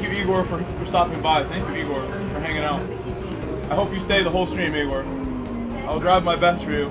Thank you, Igor, for stopping by. Thank you, Igor, for hanging out. I hope you stay the whole stream, Igor. I'll drive my best for you.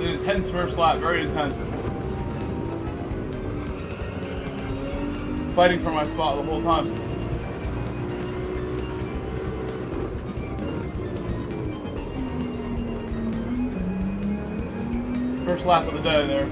Intense first lap, very intense. Fighting for my spot the whole time. First lap of the day there.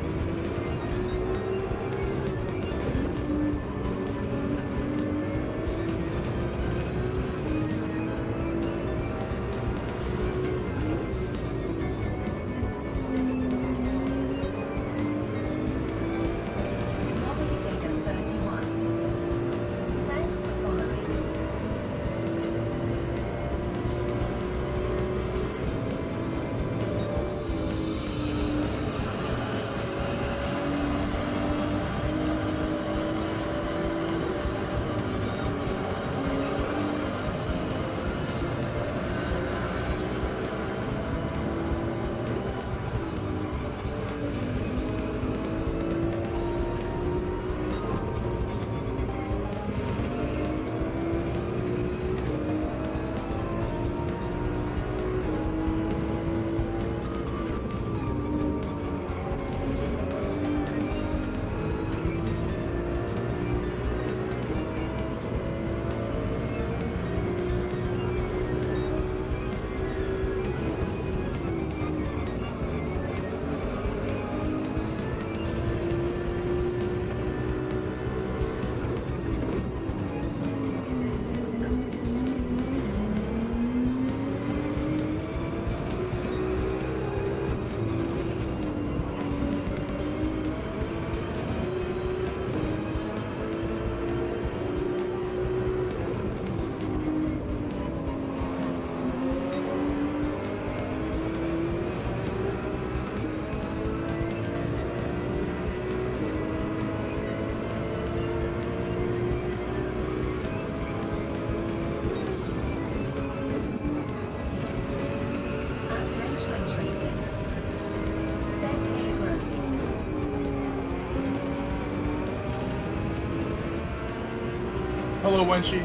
Hello, Wenshi.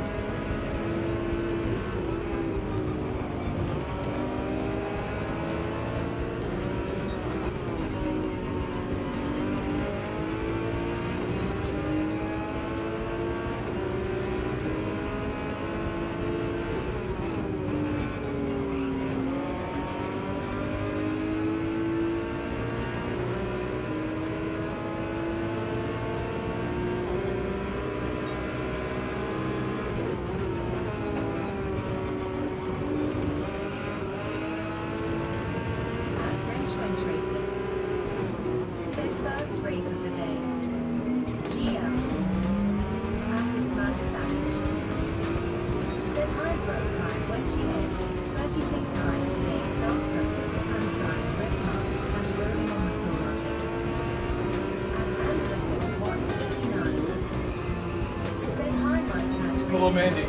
Mandy.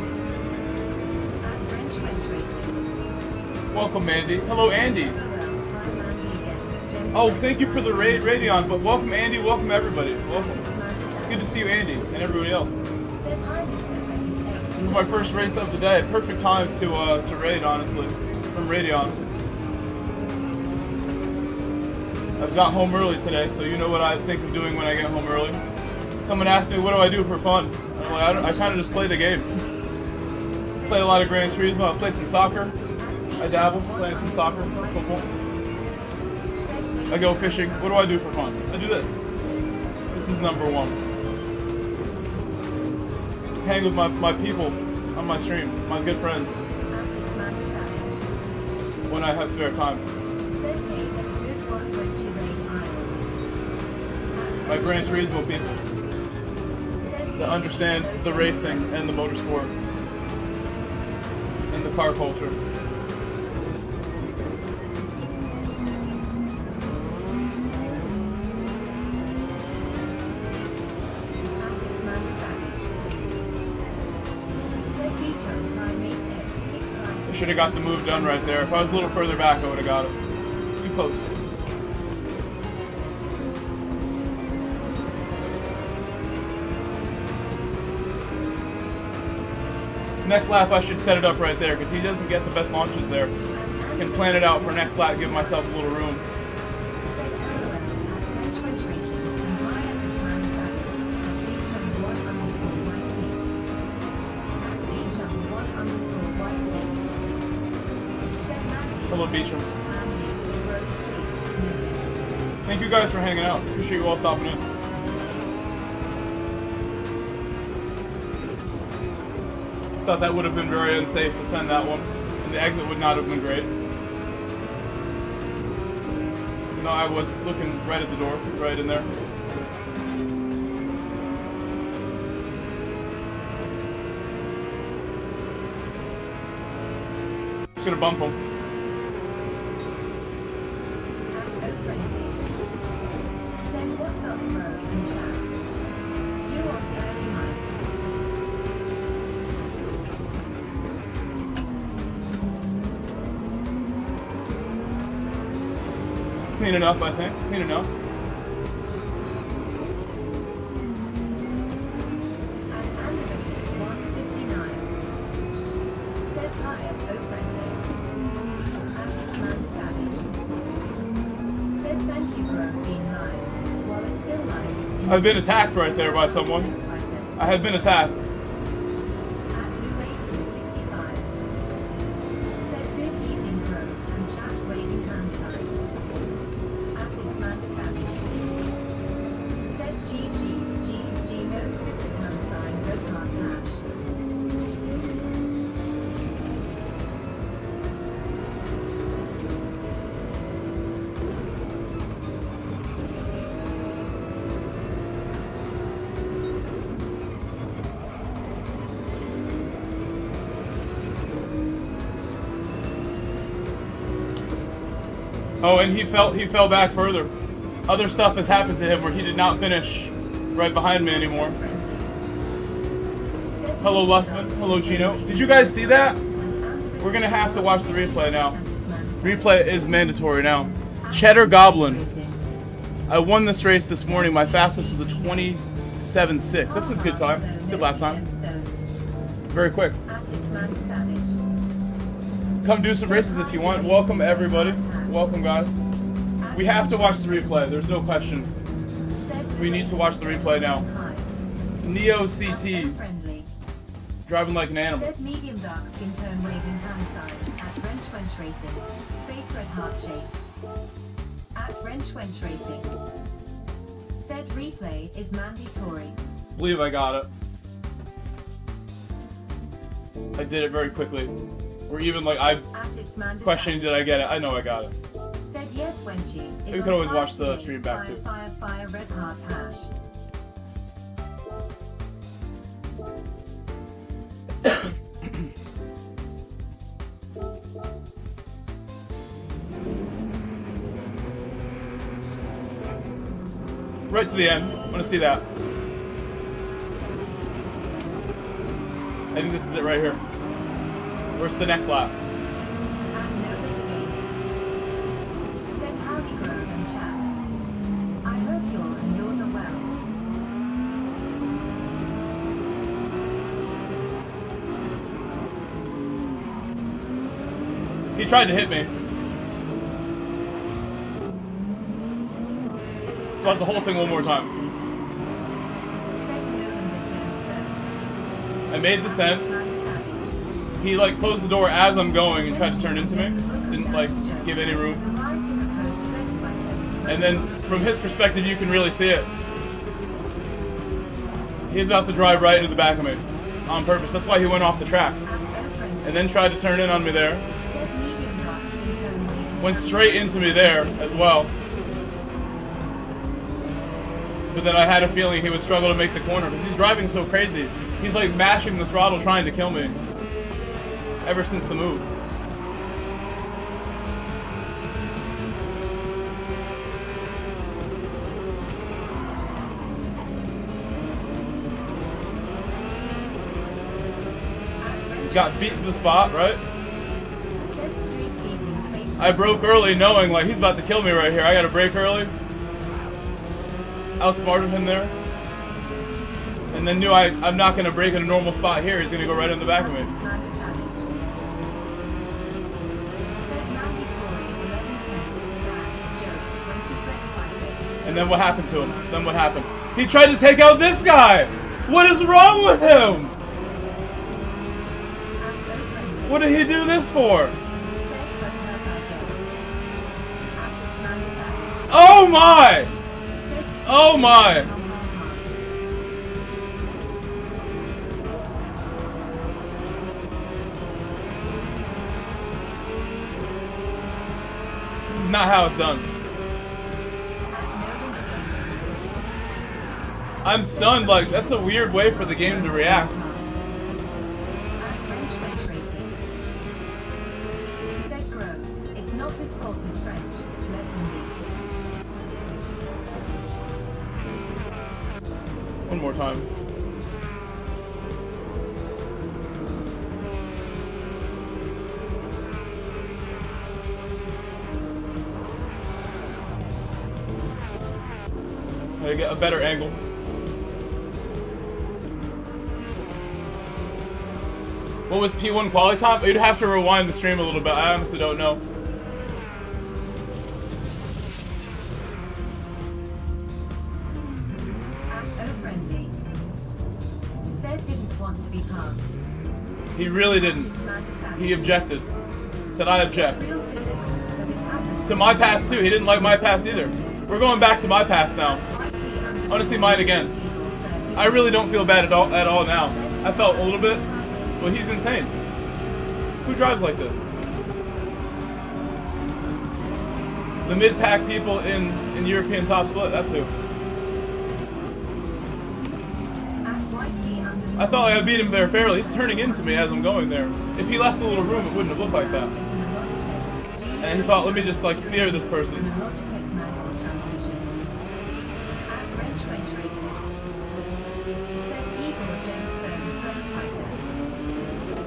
Welcome, Mandy. Hello, Andy. Oh, thank you for the raid, Radeon, but welcome, Andy. Welcome, everybody. Welcome. Good to see you, Andy, and everybody else. This is my first race of the day. Perfect time to raid, honestly, from Radeon. I've got home early today, so you know what I think of doing when I get home early. Someone asked me, what do I do for fun? I'm like, I kind of just play the game. Play a lot of Gran Turismo. I play some soccer. I dabble, playing some soccer, football. I go fishing. What do I do for fun? I do this. This is number one. Hang with my people on my stream, my good friends. When I have spare time. My Gran Turismo people that understand the racing and the motorsport and the car culture. I should have got the move done right there. If I was a little further back, I would have got it. Too close. Next lap, I should set it up right there because he doesn't get the best launches there. I can plan it out for next lap, give myself a little room. Hello, Beecham. Thank you guys for hanging out. Appreciate you all stopping in. Thought that would have been very unsafe to send that one, and the exit would not have been great. No, I was looking right at the door, right in there. Just gonna bump him. Clean enough, I think. Clean enough. I've been attacked right there by someone. I have been attacked. Oh, and he fell back further. Other stuff has happened to him where he did not finish right behind me anymore. Hello, Lustman. Hello, Gino. Did you guys see that? We're gonna have to watch the replay now. Replay is mandatory now. Cheddar Goblin. I won this race this morning. My fastest was a 27.6. That's a good time. Good lap time. Very quick. Come do some races if you want. Welcome, everybody. Welcome, guys. We have to watch the replay. There's no question. We need to watch the replay now. Neo CT. Driving like an animal. Set medium dark skin tone waving hand side at Wrench Wench Racing. Face red heart shape. At Wrench Wench Racing. Said replay is mandatory. Believe I got it. I did it very quickly. Or even like I questioned, did I get it? I know I got it. Said yes, Wenchy. You could always watch the stream back too. Fire red heart hash. Right to the end. I want to see that. I think this is it right here. Where's the next lap? Said howdy Grove in chat. I hope you're and yours are well. He tried to hit me. Let's watch the whole thing one more time. I made the descent. He like closed the door as I'm going and tried to turn into me. Didn't like give any room. And then from his perspective, you can really see it. He's about to drive right into the back of me on purpose. That's why he went off the track. And then tried to turn in on me there. Went straight into me there as well. But then I had a feeling he would struggle to make the corner because he's driving so crazy. He's like mashing the throttle trying to kill me. Ever since the move. Got beat to the spot, right? I broke early knowing like he's about to kill me right here. I gotta brake early. Outsmarted him there. And then knew I'm not gonna brake in a normal spot here. He's gonna go right in the back of me. And then what happened to him? Then what happened? He tried to take out this guy! What is wrong with him? What did he do this for? Oh my! Oh my! This is not how it's done. I'm stunned, like, that's a weird way for the game to react. It's not his fault he's French. Let him be. One more time. Gotta get a better angle. What was P1 quality time? You'd have to rewind the stream a little bit. I honestly don't know. Friendly. Said didn't want to be passed. He really didn't. He objected. Said I object. To my pass too. He didn't like my pass either. We're going back to my pass now. I want to see mine again. I really don't feel bad at all now. I felt a little bit. Well, he's insane. Who drives like this? The mid-pack people in European top split, that's who. I thought I beat him there fairly. He's turning into me as I'm going there. If he left a little room, it wouldn't have looked like that. And he thought, let me just like spear this person.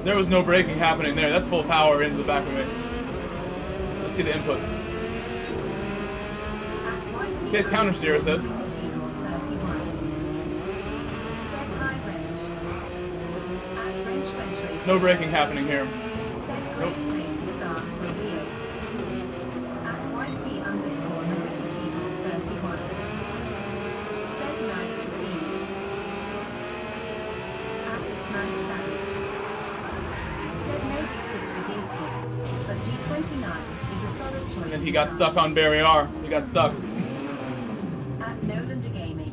There was no braking happening there. That's full power into the back of me. Let's see the inputs. Case counter steer, it says. No braking happening here. Nope. And he got stuck on barrier. He got stuck. At Nolan Gaming.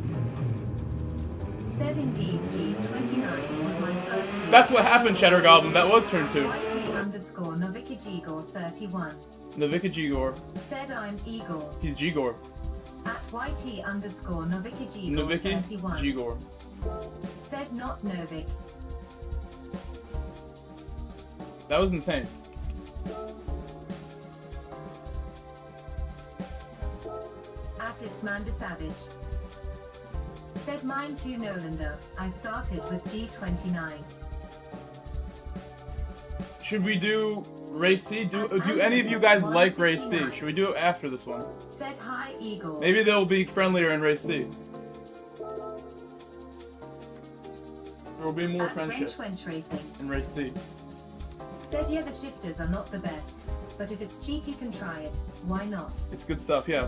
Said indeed G29 was my first. That's what happened, Cheddar Goblin. That was turn 2. YT_Novika_Gigor31. Novika Gigor. Said I'm Igor. He's Gigor. At YT_Novika Gigor Noviki 31. Gigor. Said not Novik. That was insane. At it's Manda Savage. Said mine too Nolander. I started with G29. Should we do Race C? Do any of you guys like Race C? Should we do it after this one? Said hi Igor. Maybe they'll be friendlier in Race C. There will be more friendships Racing. in Race C. Said yeah the shifters are not the best. but if it's cheap, you can try it. Why not? It's good stuff, yeah.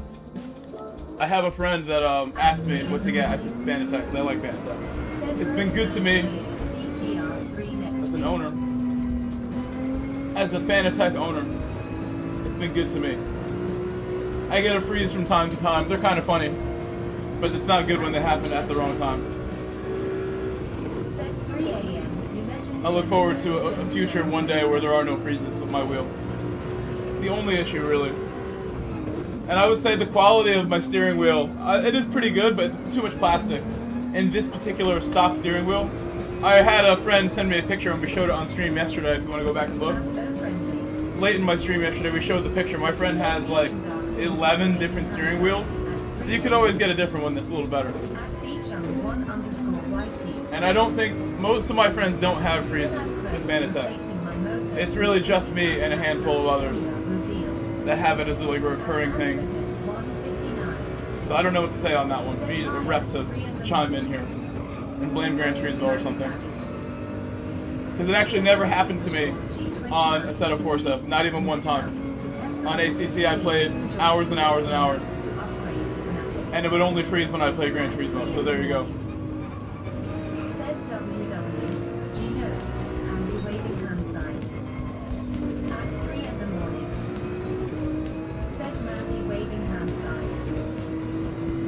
I have a friend that asked me what to get. I said Fanatec because I like Fanatec. It's been good to me as an owner. As a Fanatec owner, it's been good to me. I get a freeze from time to time. They're kind of funny, but it's not good when they happen at the wrong time. I look forward to a future one day where there are no freezes with my wheel. The only issue, really. And I would say the quality of my steering wheel, it is pretty good, but too much plastic. In this particular stock steering wheel, I had a friend send me a picture and we showed it on stream yesterday, if you want to go back and look. Late in my stream yesterday, we showed the picture. My friend has like 11 different steering wheels, so you could always get a different one that's a little better. And I don't think, most of my friends don't have freezes with Fanatec. It's really just me and a handful of others that have it as like a recurring thing. So I don't know what to say on that one. Be a rep to chime in here and blame Gran Turismo or something. Because it actually never happened to me on a set of Porsche, not even one time. On ACC I played hours and hours and hours. And it would only freeze when I played Gran Turismo, so there you go.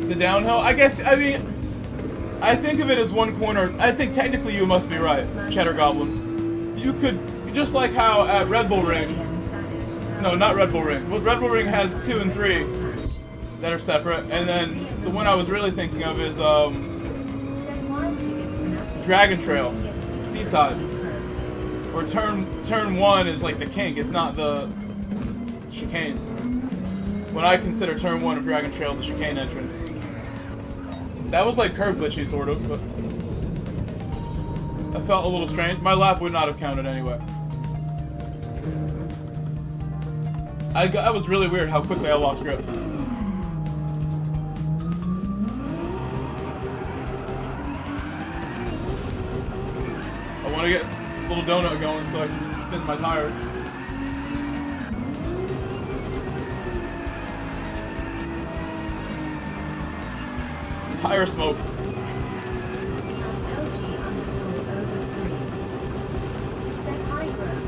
The downhill? I mean, I think of it as one corner. I think technically you must be right, Cheddar Goblin. You could, just like how at Red Bull Ring, no, not Red Bull Ring. Well, Red Bull Ring has 2 and 3 that are separate, and then the one I was really thinking of is Dragon Trail, Seaside, or turn 1 is like the kink. It's not the chicane. When I consider turn 1 of Dragon Trail the chicane entrance. That was like curb glitchy, sort of, but I felt a little strange. My lap would not have counted anyway. That was really weird how quickly I lost grip. I want to get a little donut going so I can spin my tires. Tire smoke.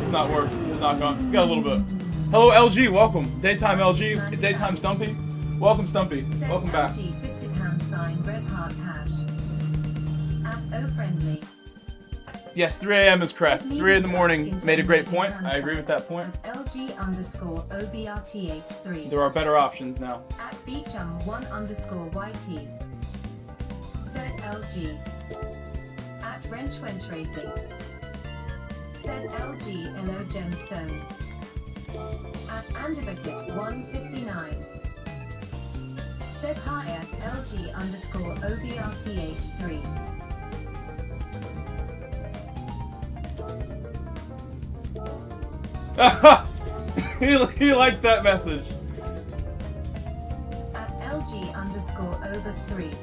It's not working. It's not gone. We got a little bit. Hello, LG. Welcome. Daytime LG. Daytime Stumpy. Welcome, Stumpy. Welcome back. Fisted hand sign, red heart hash. At O-friendly. Yes, 3 a.m. is correct. 3 in the morning made a great point. I agree with that point. LG_OBRTH3. There are better options now. At Beecham1_YT. Said LG. At Wrench Racing. Said LG Elo Gemstone. At Anderbucket159. Said hi at LG_OBRTH3. he liked that message. At LG_over3.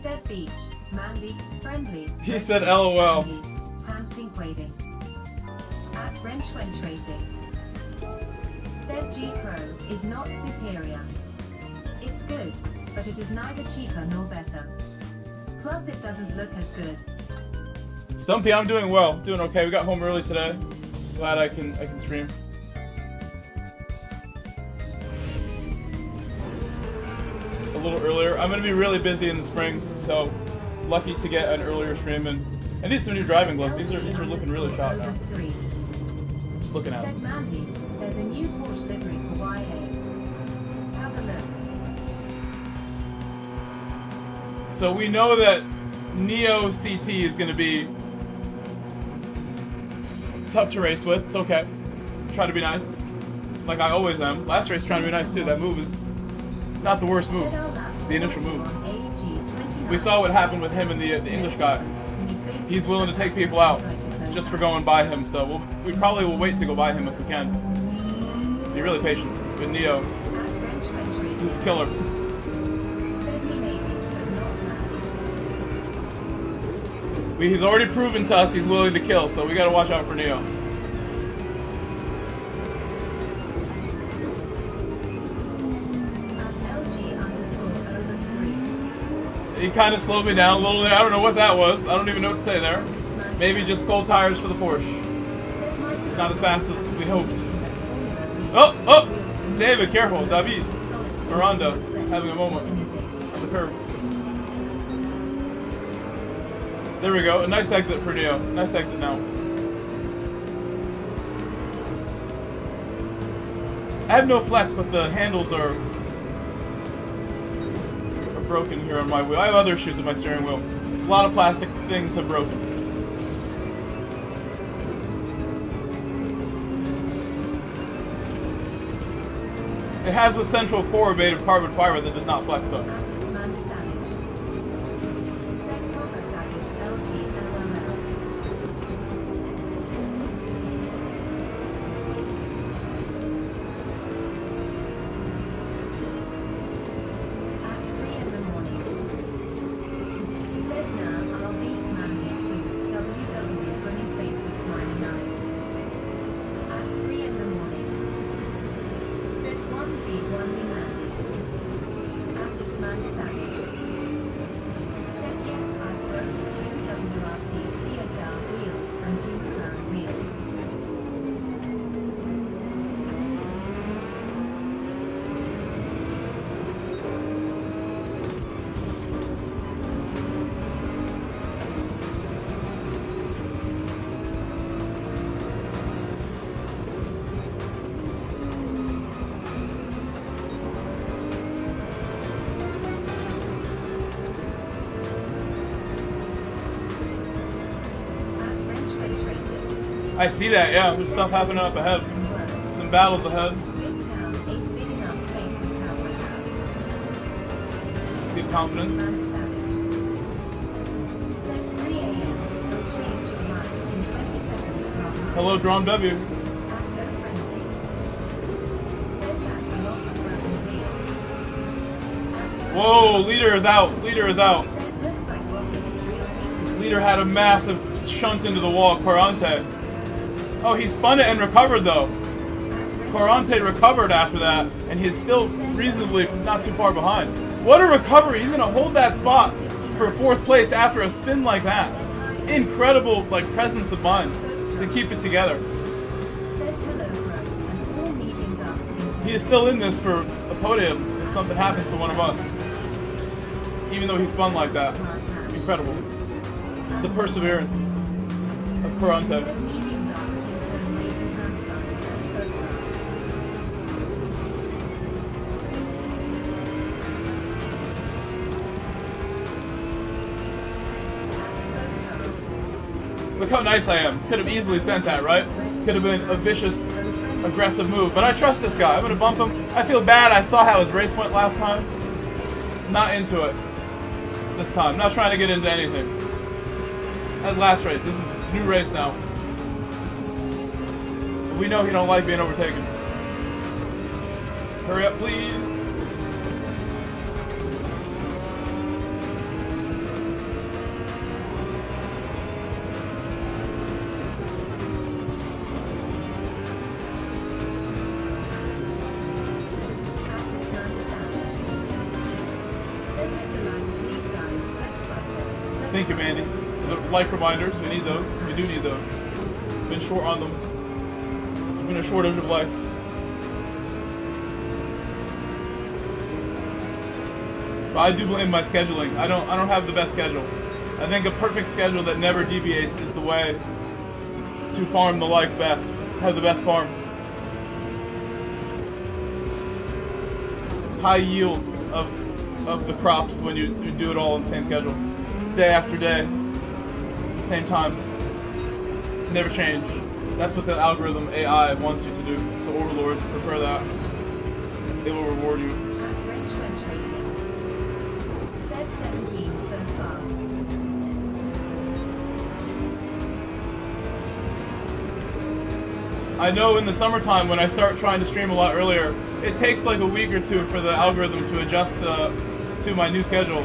Said Beach, Mandy, friendly. He said LOL. Hand pink waving. At Wrench Racing. Said G Pro is not superior. It's good, but it is neither cheaper nor better. Plus it doesn't look as good. Stumpy, I'm doing well. Doing okay. We got home early today. Glad I can stream. A little earlier. I'm gonna be really busy in the spring, so lucky to get an earlier stream. And I need some new driving gloves. These are looking really sharp now. Just looking at them. Said Mandy, there's a new Porsche livery for YA. Have a look. So we know that Neo CT is gonna be tough to race with. It's okay. Try to be nice, like I always am. Last race trying to be nice too. That move is not the worst move. The initial move. We saw what happened with him and the English guy. He's willing to take people out just for going by him. So we probably will wait to go by him if we can. Be really patient with Neo. He's a killer. He's already proven to us he's willing to kill, so we gotta watch out for Neo. He kind of slowed me down a little bit. I don't know what that was. I don't even know what to say there. Maybe just cold tires for the Porsche. It's not as fast as we hoped. Oh, oh! David, careful. David. Miranda having a moment on the curb. There we go. A nice exit for Neo. Nice exit now. I have no flex, but the handles are broken here on my wheel. I have other issues with my steering wheel. A lot of plastic things have broken. It has a central core made of carbon fiber that does not flex though. I see that, yeah. There's stuff happening up ahead. Some battles ahead. Good confidence. Hello, Drawn W. Whoa, leader is out. Leader is out. Leader had a massive shunt into the wall. Quarante. Oh, he spun it and recovered though. Quarante recovered after that, and he's still reasonably not too far behind. What a recovery! He's gonna hold that spot for 4th place after a spin like that. Incredible, like, presence of mind to keep it together. He is still in this for a podium if something happens to one of us. Even though he spun like that. Incredible. The perseverance of Quarante. Look how nice I am. Could have easily sent that, right? Could have been a vicious, aggressive move. But I trust this guy. I'm going to bump him. I feel bad. I saw how his race went last time. Not into it this time. Not trying to get into anything. That last race. This is a new race now. We know he don't like being overtaken. Hurry up, please. Thank you, Mandy. The like reminders, we need those. We do need those. Been short on them. There's been a shortage of likes. But I do blame my scheduling. I don't have the best schedule. I think a perfect schedule that never deviates is the way to farm the likes best. Have the best farm. High yield of the crops when you do it all in the same schedule. Day after day, same time, never change. That's what the algorithm AI wants you to do. The overlords prefer that. They will reward you. Set 17 so far. I know in the summertime when I start trying to stream a lot earlier, it takes like a week or two for the algorithm to adjust to my new schedule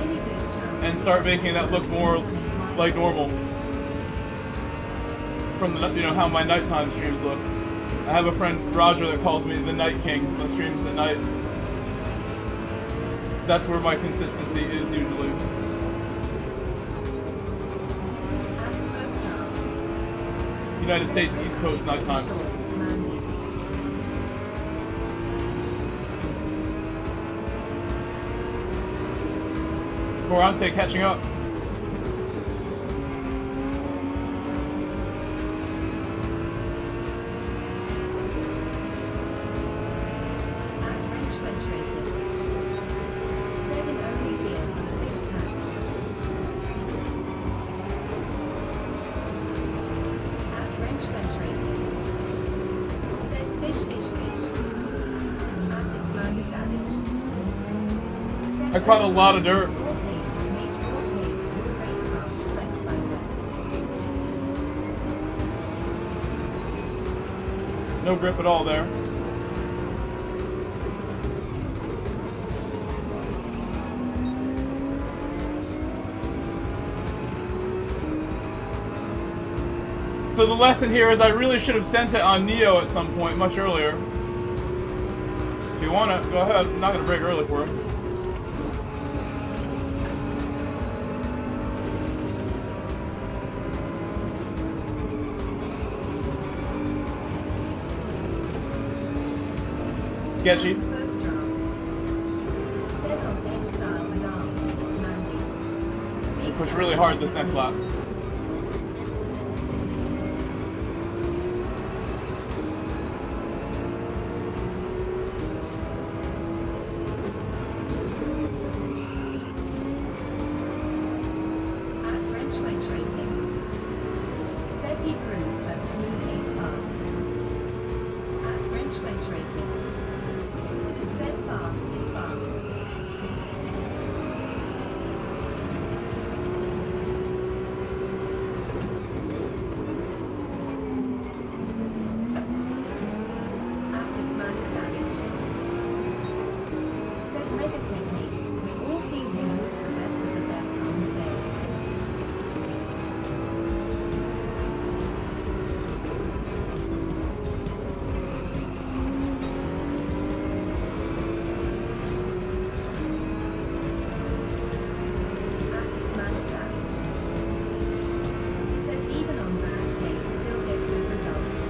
and start making that look more like normal from the, how my nighttime streams look. I have a friend, Roger, that calls me the Night King, that streams at night. That's where my consistency is usually. United States East Coast night time. Mandy. Forante catching up. At Wrench Wrench Racing. Setting only gear for the fish tank. At Wrench Wrench Racing. Set fish fish fish. At its Mandy Savage. Set I caught a lot of dirt. raw pace, make raw pace, raw racecraft, flex biceps. No grip at all there. So the lesson here is I really should have sent it on Neo at some point, much earlier. If you want to, go ahead. I'm not going to break early for him. Sketchy. Smoke drum. Set on edge style with arms. Mandy. Push really hard this next lap. At Wrench Wrench Racing. Said he proves that smooth ain't fast. At Wrench Wrench Racing. Said fast is fast. At its Mandy Savage. Said mega technique. We've all seen him move the best of the best on his day. At its Mandy Savage. Said even on bad days still get good results.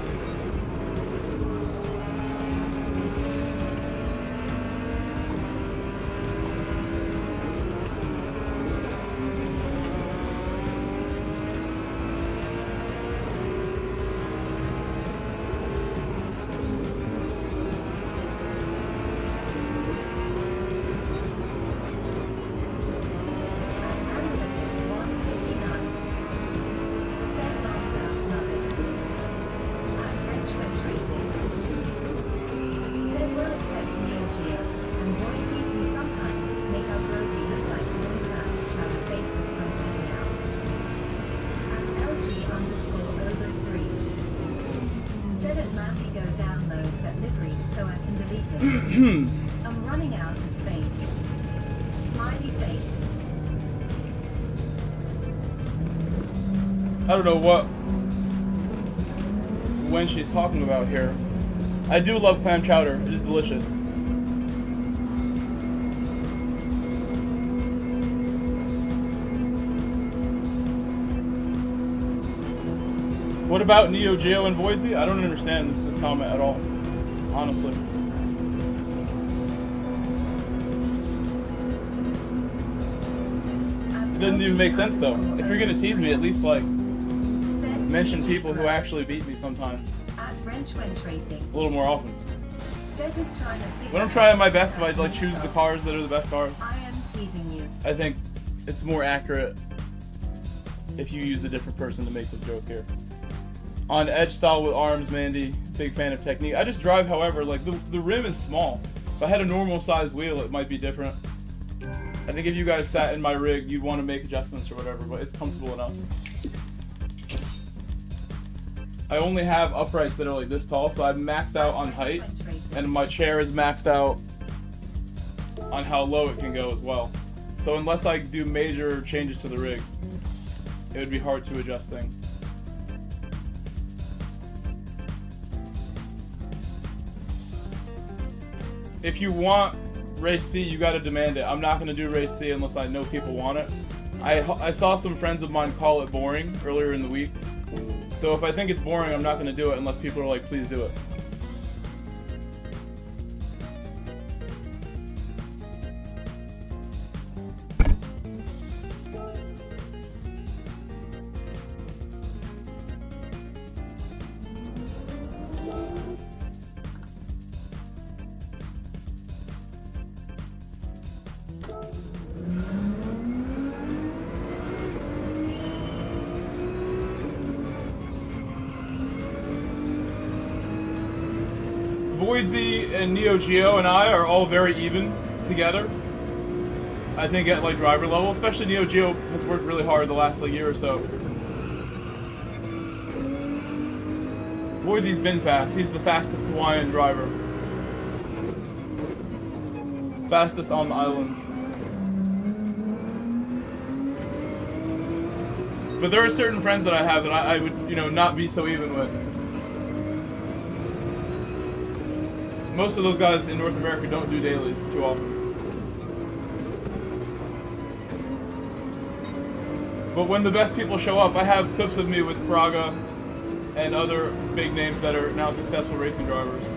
I'm running out of space. Smiley face. I don't know when she's talking about here. I do love clam chowder. It is delicious. What about Neo Geo and Voidsy? I don't understand this comment at all, honestly. It doesn't even make sense though. If you're gonna tease me, at least like mention people who actually beat me sometimes. At Wrench Wrench Racing. A little more often. Said he's trying to figure When I'm out trying my best, if I how like to choose the himself. cars that are the best cars, I am teasing you. I think it's more accurate if you use a different person to make the joke here. On edge style with arms, Mandy, big fan of technique. I just drive however, like the rim is small. If I had a normal size wheel, it might be different. I think if you guys sat in my rig, you'd want to make adjustments or whatever, but it's comfortable enough. I only have uprights that are like this tall, so I've maxed out on height, and my chair is maxed out on how low it can go as well. So unless I do major changes to the rig, it would be hard to adjust things. If you want race C, you gotta demand it. I'm not gonna do race C unless I know people want it. I saw some friends of mine call it boring earlier in the week. So if I think it's boring, I'm not going to do it unless people are like, please do it. Voidsy and Neo Geo and I are all very even together. I think at like driver level, especially Neo Geo has worked really hard the last like year or so. Voidsy's been fast. He's the fastest Hawaiian driver. Fastest on the islands. But there are certain friends that I have that I would, you know, not be so even with. Most of those guys in North America don't do dailies too often. But when the best people show up, I have clips of me with Praga and other big names that are now successful racing drivers.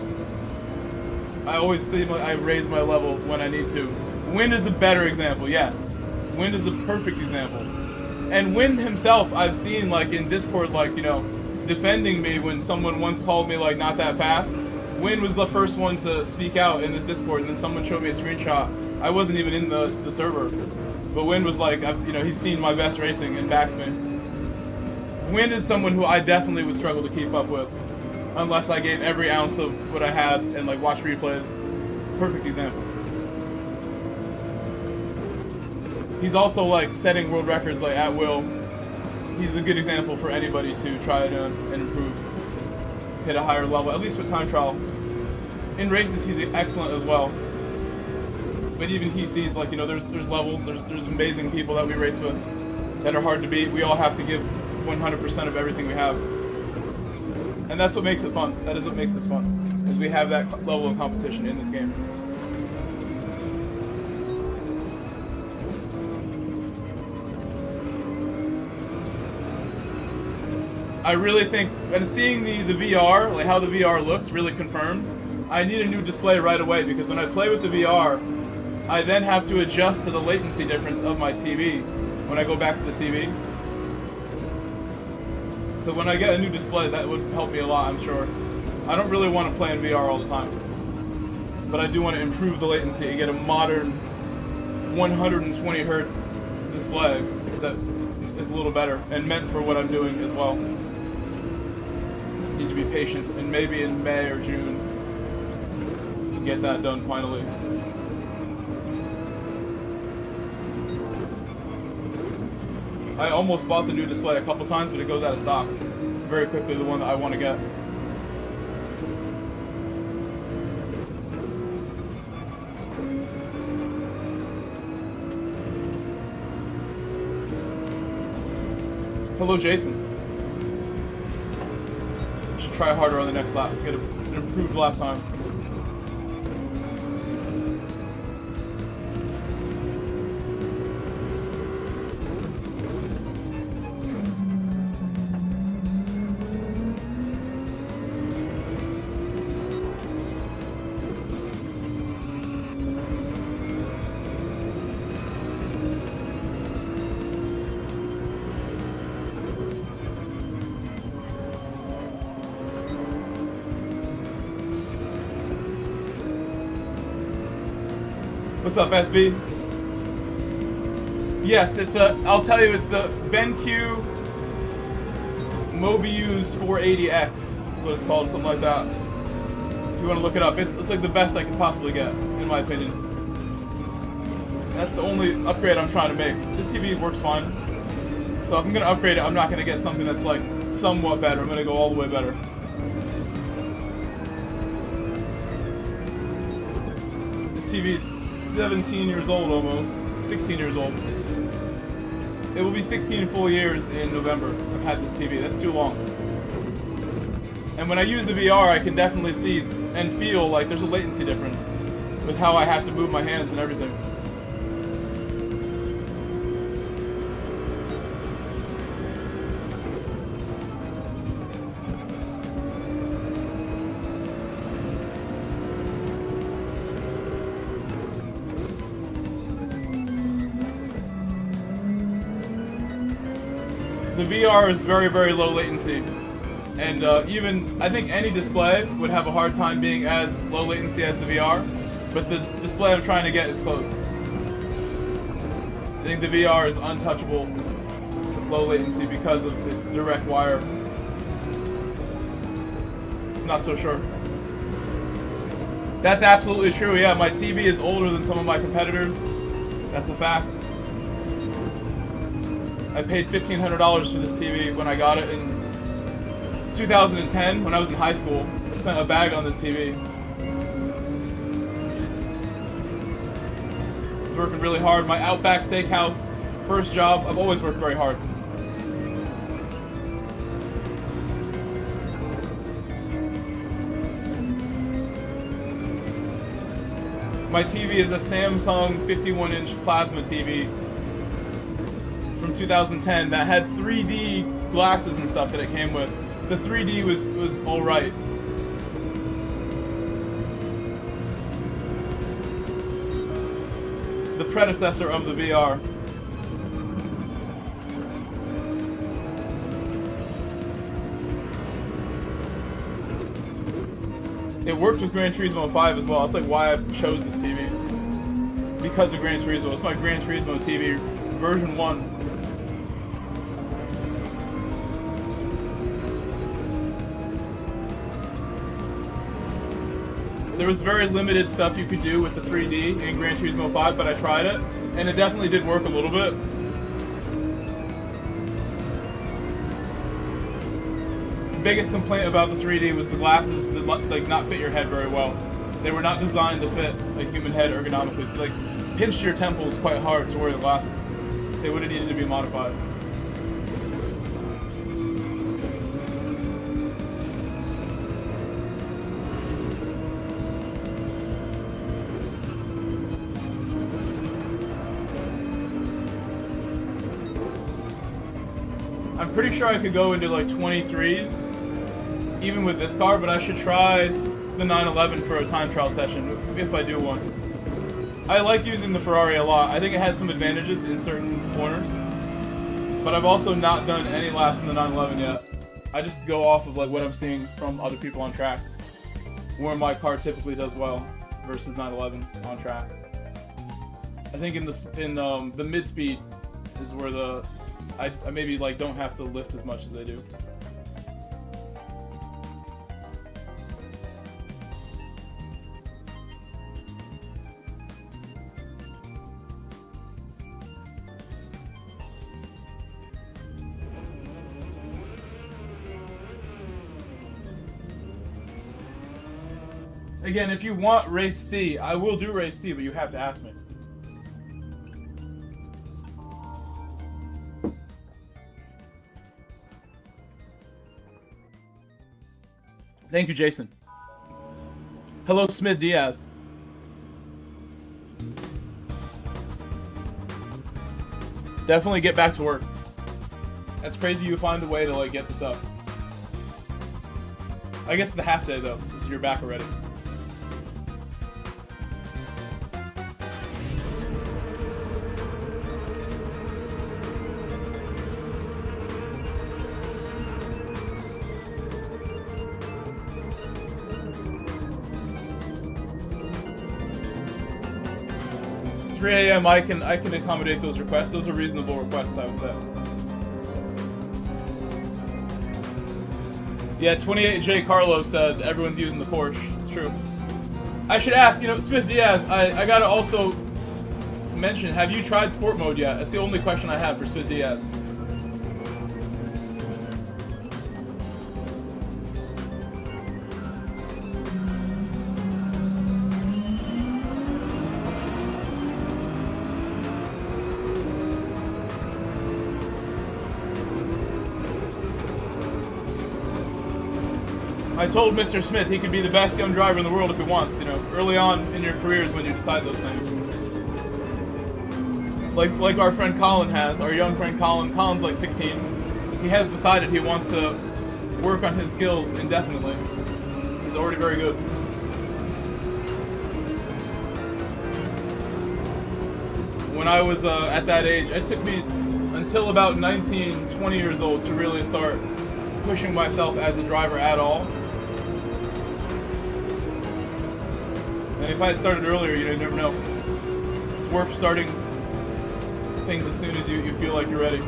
I always seem like I raise my level when I need to. Wind is a better example, yes. Wind is a perfect example. And Wind himself, I've seen like in Discord, like, you know, defending me when someone once called me like not that fast. Wind was the first one to speak out in this Discord, and then someone showed me a screenshot. I wasn't even in the server, but Wind was like, you know, he's seen my best racing and backs me. Wind is someone who I definitely would struggle to keep up with, unless I gave every ounce of what I had and like watch replays. Perfect example. He's also like setting world records like at will. He's a good example for anybody to try to and improve, hit a higher level, at least with time trial. In races, he's excellent as well. But even he sees, like, you know, there's levels, there's amazing people that we race with that are hard to beat. We all have to give 100% of everything we have. And that's what makes it fun. That is what makes this fun, is we have that level of competition in this game. I really think, and seeing the VR, like how the VR looks, really confirms I need a new display right away, because when I play with the VR, I then have to adjust to the latency difference of my TV when I go back to the TV. So when I get a new display, that would help me a lot, I'm sure. I don't really want to play in VR all the time, but I do want to improve the latency and get a modern 120 hertz display that is a little better and meant for what I'm doing as well. Need to be patient, and maybe in May or June get that done finally. I almost bought the new display a couple times, but it goes out of stock very quickly, the one that I want to get. Hello, Jason. Should try harder on the next lap. Get an improved lap time. What's up, SB? Yes, it's I'll tell you, it's the BenQ Mobius 480X, is what it's called, something like that. If you want to look it up, it's like the best I can possibly get, in my opinion. That's the only upgrade I'm trying to make. This TV works fine. So if I'm going to upgrade it, I'm not going to get something that's like somewhat better. I'm going to go all the way better. This TV's 17 years old almost, 16 years old. It will be 16 full years in November. I've had this TV, that's too long. And when I use the VR, I can definitely see and feel like there's a latency difference with how I have to move my hands and everything. the VR is very, very low latency. And even, I think any display would have a hard time being as low latency as the VR, but the display I'm trying to get is close. I think the VR is untouchable with low latency because of its direct wire. I'm not so sure. That's absolutely true, yeah. My TV is older than some of my competitors. That's a fact. I paid $1,500 for this TV when I got it in 2010 when I was in high school. I spent a bag on this TV. I was working really hard. My Outback Steakhouse first job, I've always worked very hard. My TV is a Samsung 51-inch plasma TV from 2010 that had 3D glasses and stuff that it came with. The 3D was all right. The predecessor of the VR. It worked with Gran Turismo 5 as well. That's like why I chose this TV. Because of Gran Turismo. It's my Gran Turismo TV, version 1. There was very limited stuff you could do with the 3D in Gran Turismo 5, but I tried it, and it definitely did work a little bit. The biggest complaint about the 3D was the glasses did like not fit your head very well. They were not designed to fit a human head ergonomically. So like pinched your temples quite hard to wear the glasses. They would have needed to be modified. I'm pretty sure I could go into like 23s even with this car, but I should try the 911 for a time trial session if I do one. I like using the Ferrari a lot. I think it has some advantages in certain corners, but I've also not done any laps in the 911 yet. I just go off of like what I'm seeing from other people on track, where my car typically does well versus 911s on track. I think in the mid speed is where I maybe like don't have to lift as much as they do. Again, if you want race C, I will do race C, but you have to ask me. Thank you, Jason. Hello, Smith Diaz. Definitely get back to work. That's crazy you find a way to like get this up. I guess it's the half day though, since you're back already. $3 a.m. I can accommodate those requests. Those are reasonable requests, I would say. Yeah, 28J Carlos said everyone's using the Porsche. It's true. I should ask, you know, Smith Diaz, I gotta also mention, have you tried sport mode yet? That's the only question I have for Smith Diaz. I told Mr. Smith he could be the best young driver in the world if he wants, you know, early on in your careers when you decide those things. Like our friend Colin has, our young friend Colin. Colin's like 16. He has decided he wants to work on his skills indefinitely. He's already very good. When I was at that age, it took me until about 19, 20 years old to really start pushing myself as a driver at all. And if I had started earlier, you never know. It's worth starting things as soon as you feel like you're ready.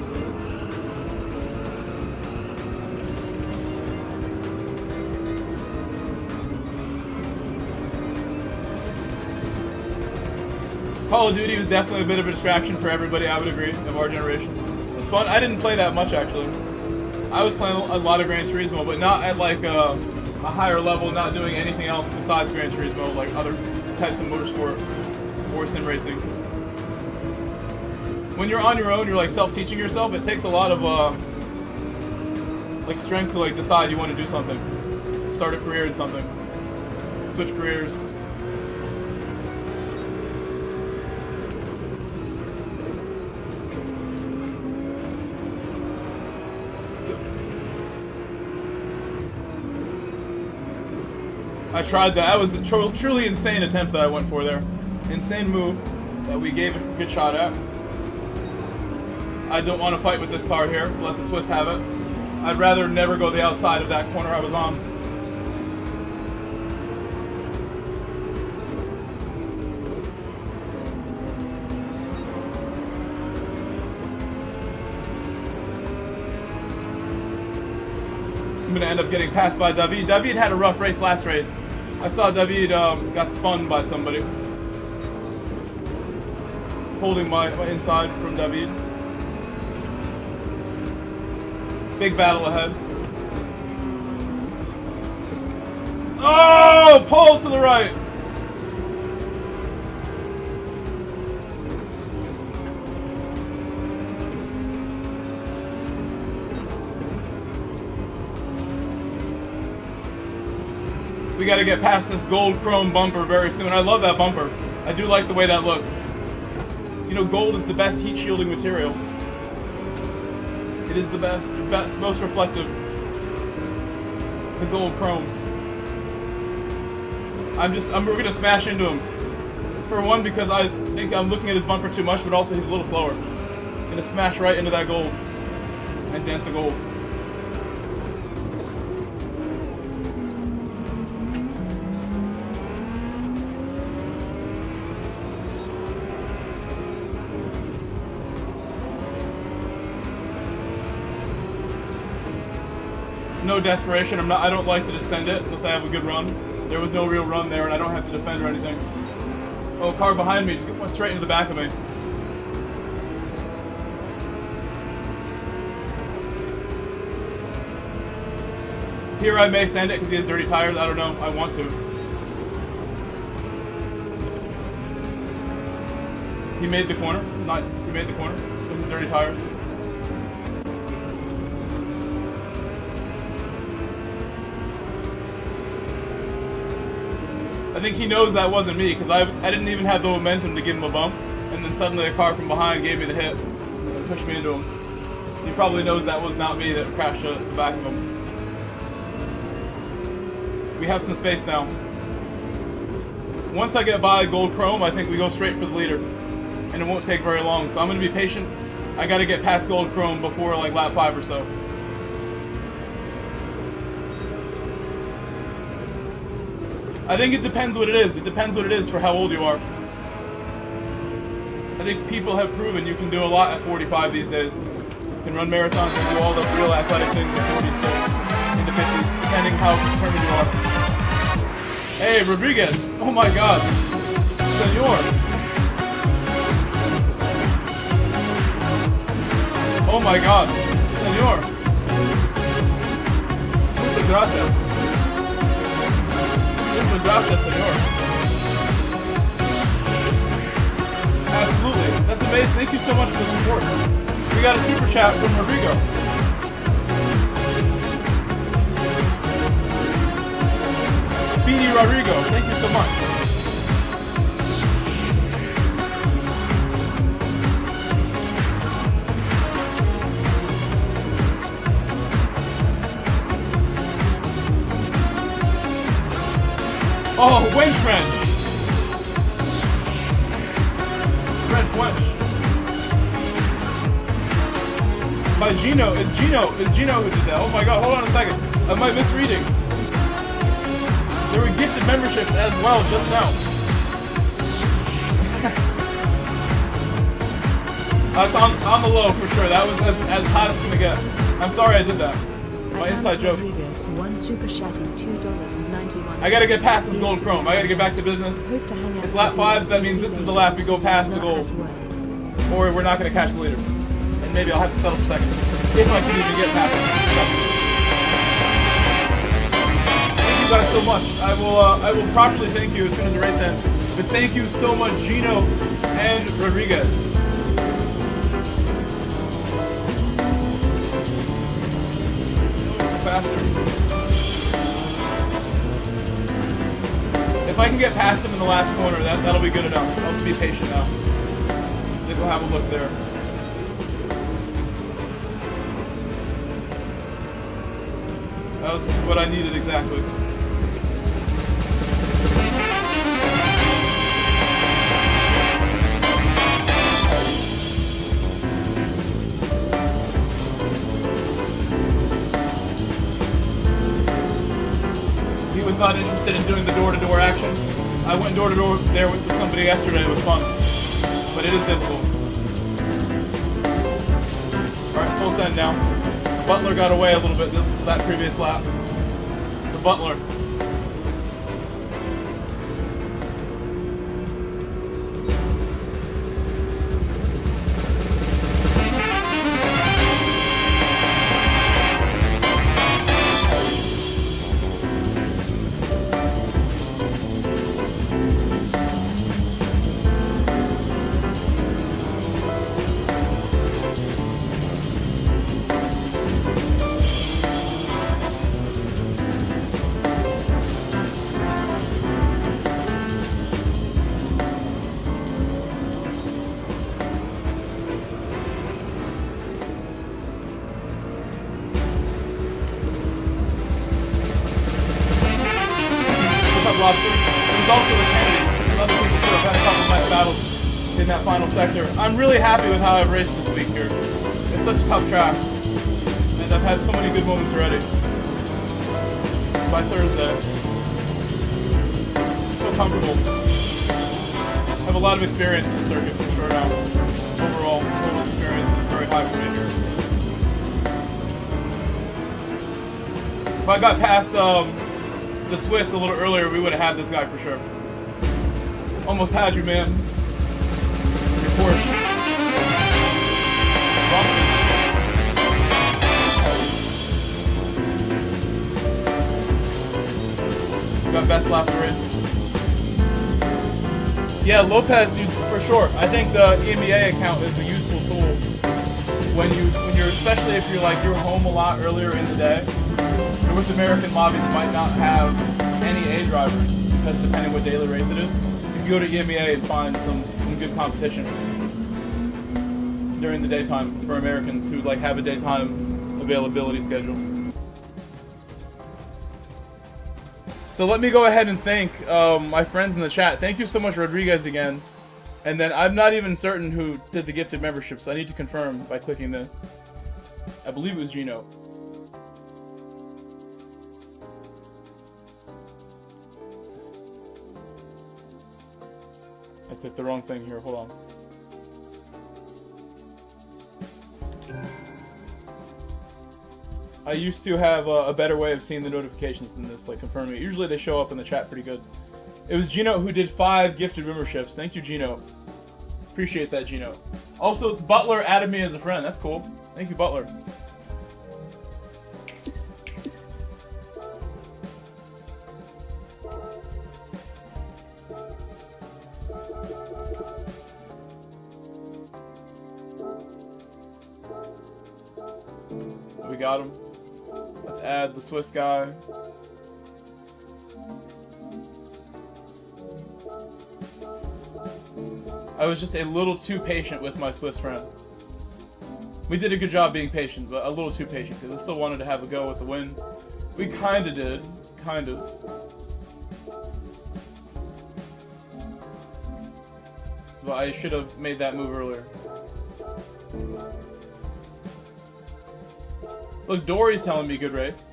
Call of Duty was definitely a bit of a distraction for everybody, I would agree, of our generation. It's fun. I didn't play that much, actually. I was playing a lot of Gran Turismo, but not at like a higher level, not doing anything else besides Gran Turismo, like other types of motorsport or sim racing. When you're on your own, you're like self-teaching yourself. It takes a lot of like strength to like decide you want to do something, start a career in something, switch careers. I tried that. That was a truly insane attempt that I went for there. Insane move that we gave a good shot at. I don't want to fight with this car here. Let the Swiss have it. I'd rather never go the outside of that corner I was on. I'm going to end up getting passed by David. David had a rough race last race. I saw David got spun by somebody. Holding my inside from David. Big battle ahead. Oh! Pole to the right! We gotta get past this gold chrome bumper very soon. I love that bumper. I do like the way that looks. You know, gold is the best heat shielding material. It is the best, most reflective. The gold chrome. We're gonna smash into him. For one, because I think I'm looking at his bumper too much, but also he's a little slower. Gonna smash right into that gold and dent the gold. No desperation. I don't like to descend it unless I have a good run. There was no real run there, and I don't have to defend or anything. Oh, car behind me just went straight into the back of me. Here I may send it because he has dirty tires. I don't know. I want to. He made the corner. Nice. He made the corner with his dirty tires. I think he knows that wasn't me because I didn't even have the momentum to give him a bump, and then suddenly a car from behind gave me the hit and pushed me into him. He probably knows that was not me that crashed at the back of him. We have some space now. Once I get by gold chrome, I think we go straight for the leader, and it won't take very long. So I'm going to be patient. I got to get past gold chrome before like lap 5 or so. I think it depends what it is. It depends what it is for how old you are. I think people have proven you can do a lot at 45 these days. You can run marathons and do all the real athletic things at 40s still, into 50s, depending how determined you are. Hey, Rodriguez! Oh my god! Senor! Oh my god! Senor! Muchas gracias. Muchas gracias, senor. Absolutely. That's amazing. Thank you so much for the support. We got a super chat from Rodrigo. Speedy Rodrigo. Thank you so much. Oh, wench wrench! Wrench. By Gino. It's Gino. It's Gino who did that. Oh my god, hold on a second. Am I misreading? There were gifted memberships as well just now. That's on the low for sure. That was as hot as it's gonna get. I'm sorry I did that. My inside jokes. One super chatty $2.91. I gotta get past this gold chrome. I gotta get back to business. It's lap 5, so that means this is the lap we go past the gold. Or we're not gonna catch the leader. And maybe I'll have to settle for second. If I can even get past it. Thank you guys so much. I will properly thank you as soon as the race ends. But thank you so much, Gino and Rodriguez. Faster. If I can get past him in the last corner, that'll be good enough. I'll be patient now. I think we'll have a look there. That was what I needed exactly. He was not interested in doing the door-to-door action. I went door-to-door there with somebody yesterday. It was fun. But it is difficult. Alright, full send now. Butler got away a little bit that previous lap. The Butler. Lobster. It was also the Kennedy. Other people could have had a couple nice battles in that final sector. I'm really happy with how I've raced this week here. It's such a tough track. And I've had so many good moments already. By Thursday. So comfortable. I have a lot of experience in the circuit for sure now. Overall, total experience is very high for me here. If I got past the Swiss a little earlier, we would have had this guy for sure. Almost had you, man. Your Porsche. Got best lap of the race. Yeah, Lopez, for sure. I think the EMEA account is a useful tool when you're, especially if you're home a lot earlier in the day. North American lobbies might not have any A drivers, because depending what daily race it is, you can go to EMEA and find some good competition during the daytime for Americans who have a daytime availability schedule. So let me go ahead and thank my friends in the chat. Thank you so much, Rodriguez, again. And then I'm not even certain who did the gifted membership, so I need to confirm by clicking this. I believe it was Gino. I clicked the wrong thing here, hold on. I used to have a better way of seeing the notifications than this, confirming it. Usually they show up in the chat pretty good. It was Gino who did 5 gifted memberships. Thank you, Gino. Appreciate that, Gino. Also, Butler added me as a friend. That's cool. Thank you, Butler. We got him. Let's add the Swiss guy. I was just a little too patient with my Swiss friend. We did a good job being patient, but a little too patient because I still wanted to have a go with the win. We kinda did. Kind of. But I should have made that move earlier. Look, Dory's telling me good race.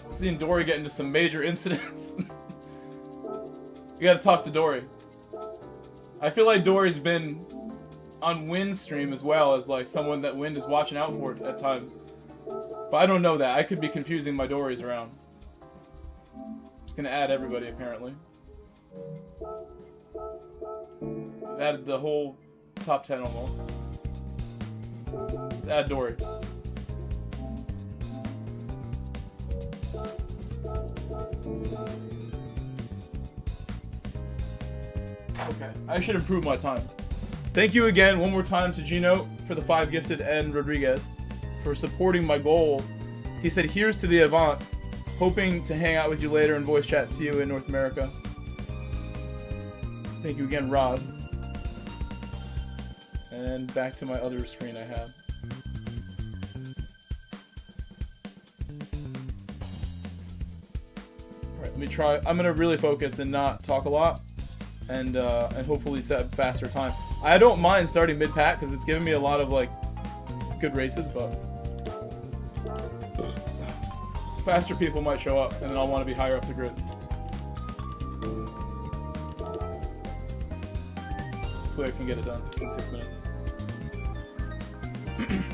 I'm seeing Dory get into some major incidents. You gotta talk to Dory. I feel like Dory's been on Wynn's stream as well as like someone that Wynn is watching out for at times. But I don't know that. I could be confusing my Dorys around. I'm just gonna add everybody apparently. I've added the whole top 10 almost. Let's add Dory. Okay, I should improve my time. Thank you again one more time to Gino for the 5 gifted and Rodriguez for supporting my goal. He said, here's to the Avant. Hoping to hang out with you later in voice chat. See you in North America. Thank you again, Rod. And back to my other screen I have. Alright, let me try. I'm gonna really focus and not talk a lot. And hopefully set a faster time. I don't mind starting mid-pack because it's giving me a lot of like good races, but faster people might show up and then I'll want to be higher up the grid. Hopefully I can get it done in 6 minutes.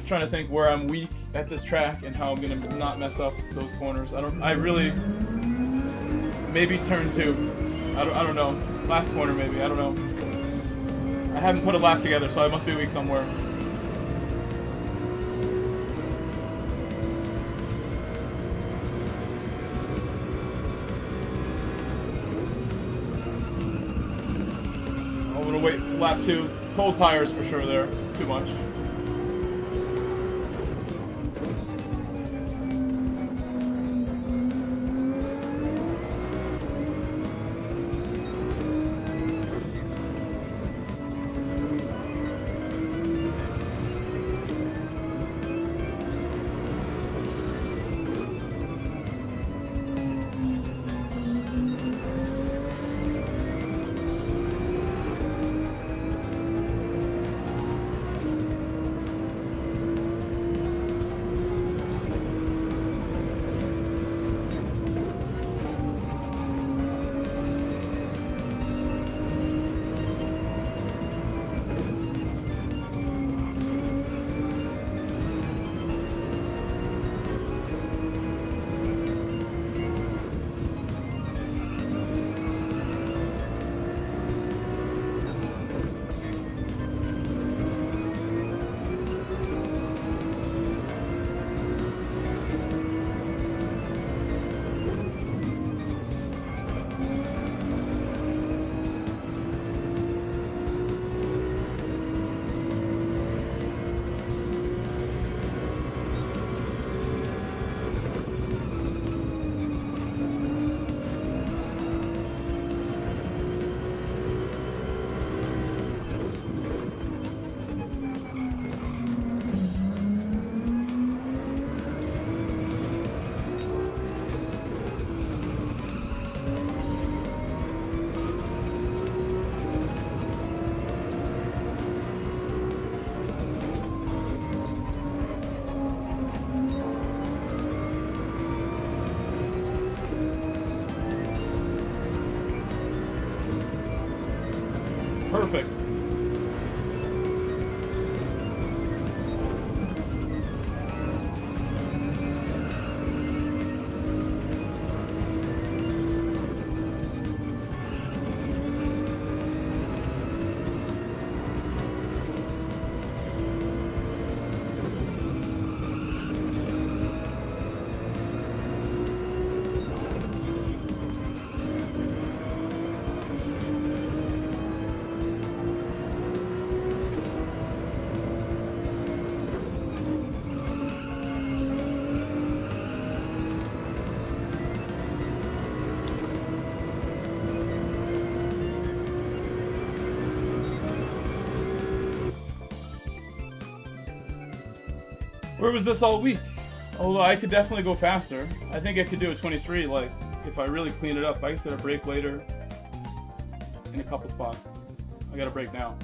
Trying to think where I'm weak at this track and how I'm gonna not mess up those corners. I really maybe turn 2. I don't know. Last corner maybe, I don't know. I haven't put a lap together, so I must be weak somewhere. I'm gonna wait for lap 2. Cold tires for sure there. It's too much. Perfect. Where was this all week? Although I could definitely go faster. I think I could do a 23, like, if I really clean it up. I can set a brake later in a couple spots. I got a brake now.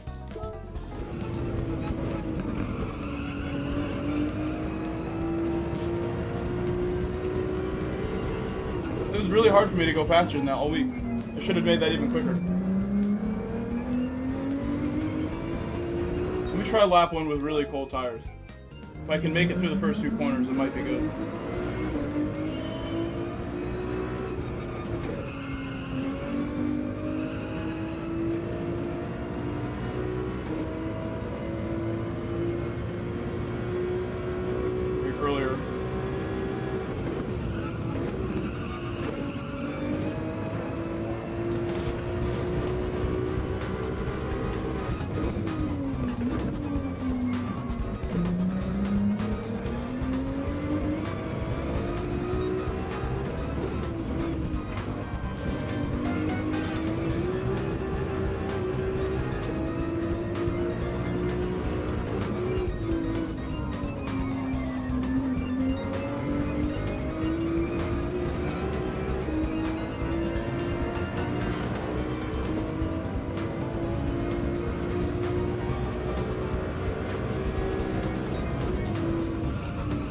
was really hard for me to go faster than that all week. I should have made that even quicker. Let me try lap 1 with really cold tires. If I can make it through the first 2 corners, it might be good. Earlier.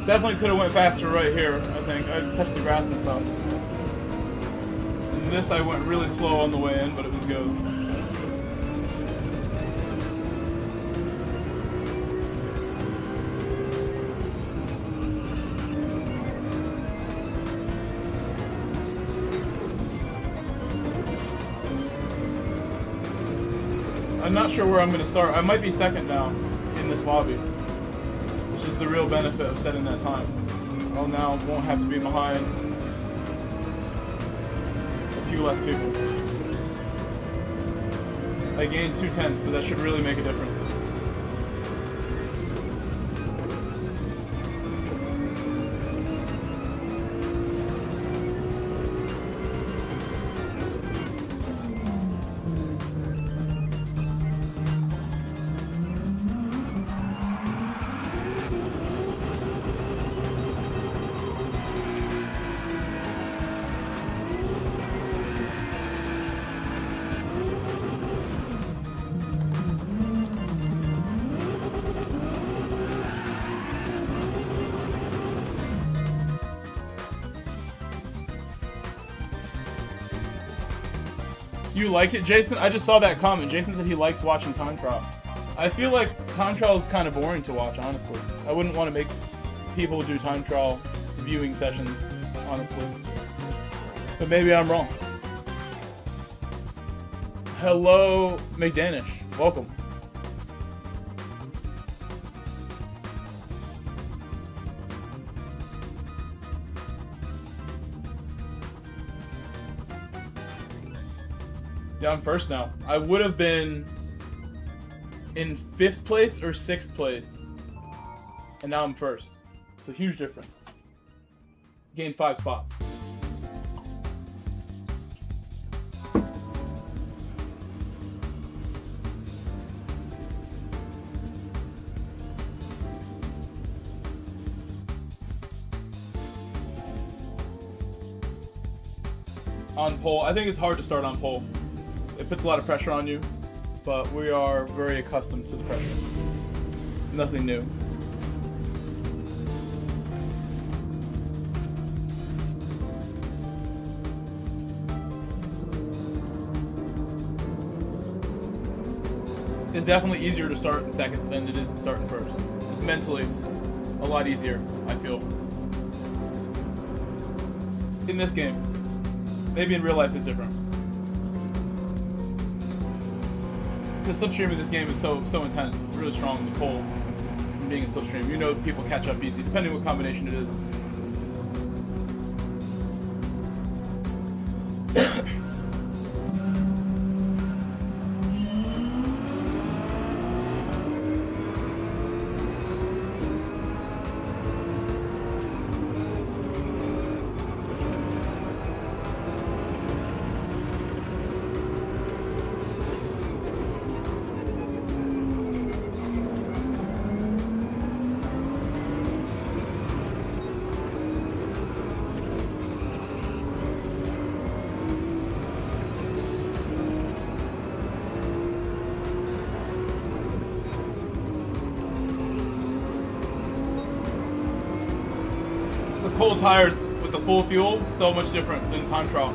Definitely could have went faster right here, I think. I touched the grass and stuff. And this I went really slow on the way in, but it was good. I'm not sure where I'm going to start. I might be second now in this lobby. Is the real benefit of setting that time. Well, now won't have to be behind a few less people. I gained 2/10, so that should really make a difference. You like it, Jason? I just saw that comment. Jason said he likes watching time trial. I feel like time trial is kind of boring to watch, honestly. I wouldn't want to make people do time trial viewing sessions, honestly. But maybe I'm wrong. Hello, McDanish. Welcome. Yeah, I'm first now. I would have been in 5th place or 6th place, and now I'm first. It's a huge difference. Gained 5 spots. On pole, I think it's hard to start on pole. It puts a lot of pressure on you, but we are very accustomed to the pressure. Nothing new. It's definitely easier to start in second than it is to start in first. Just mentally, a lot easier, I feel. In this game. Maybe in real life it's different. The slipstream in this game is so intense. It's really strong, the pull from being in slipstream. You know people catch up easy, depending what combination it is. the cold tires with the full fuel, so much different than time trial.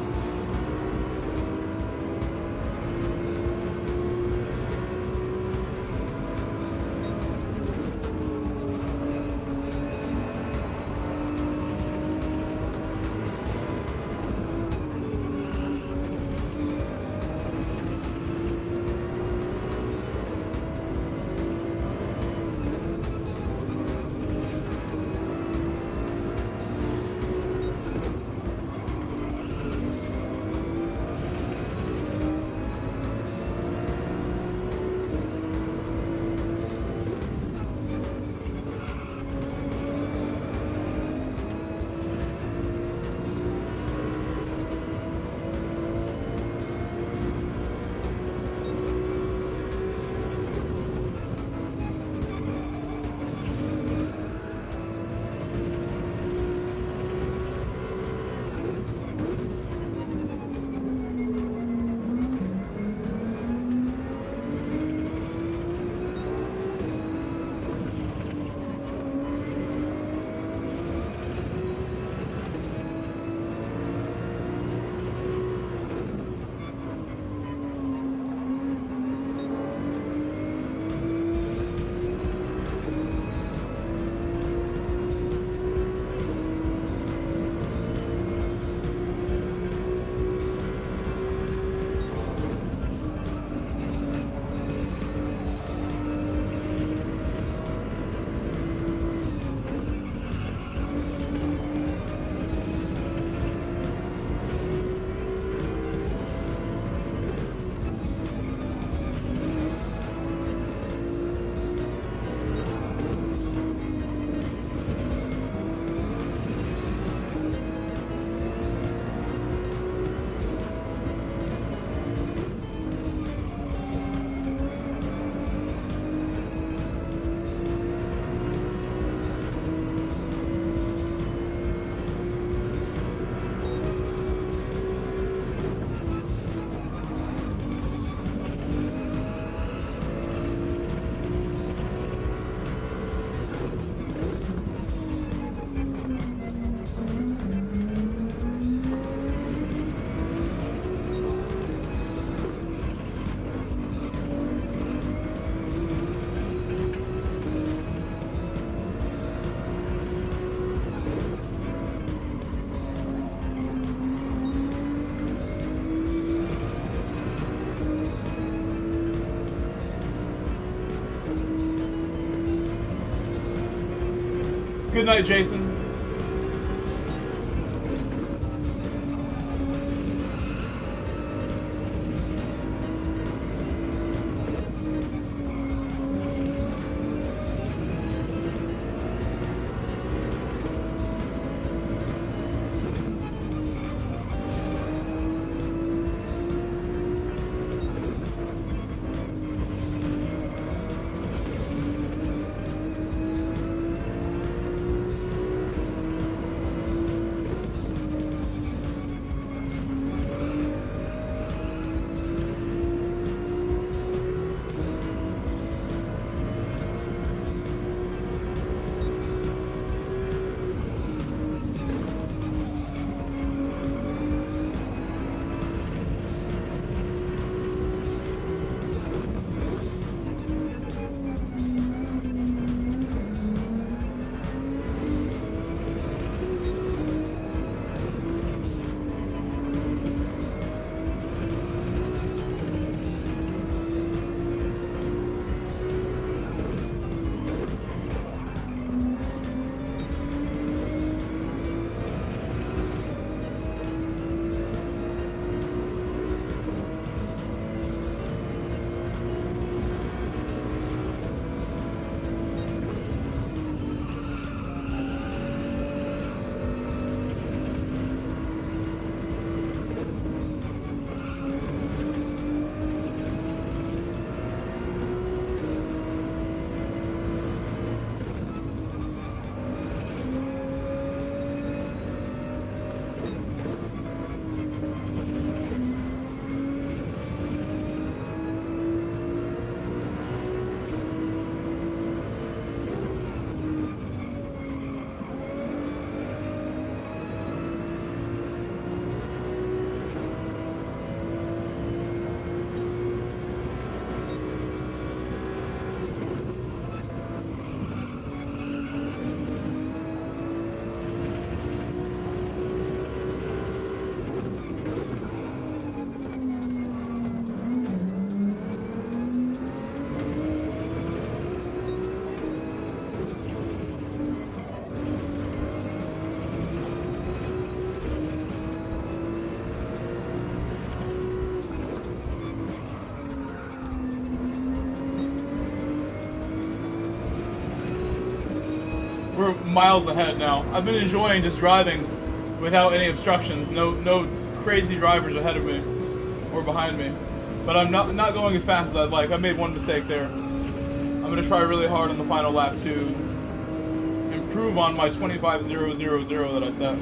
Good night, Jason. we're miles ahead now. I've been enjoying just driving without any obstructions. No crazy drivers ahead of me or behind me. But I'm not going as fast as I'd like. I made one mistake there. I'm gonna try really hard on the final lap to improve on my 25.000 that I set.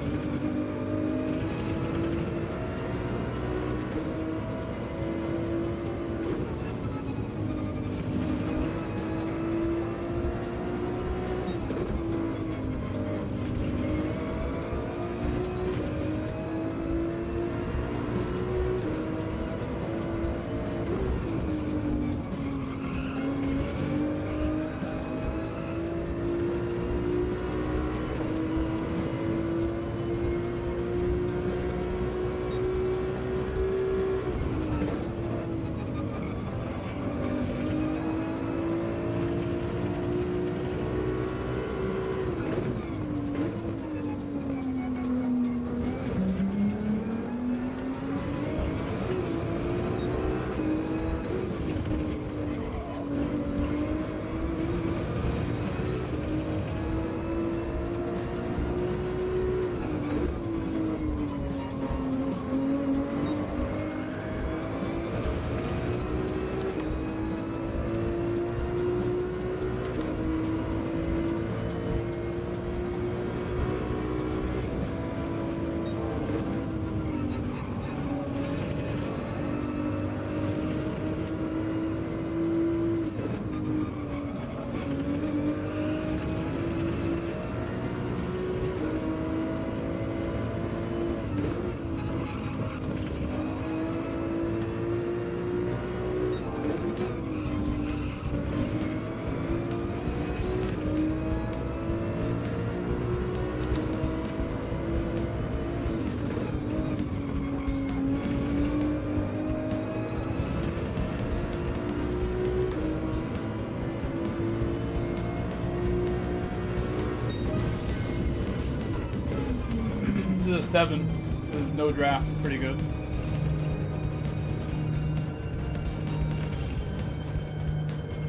This is a 7 with no draft. Pretty good.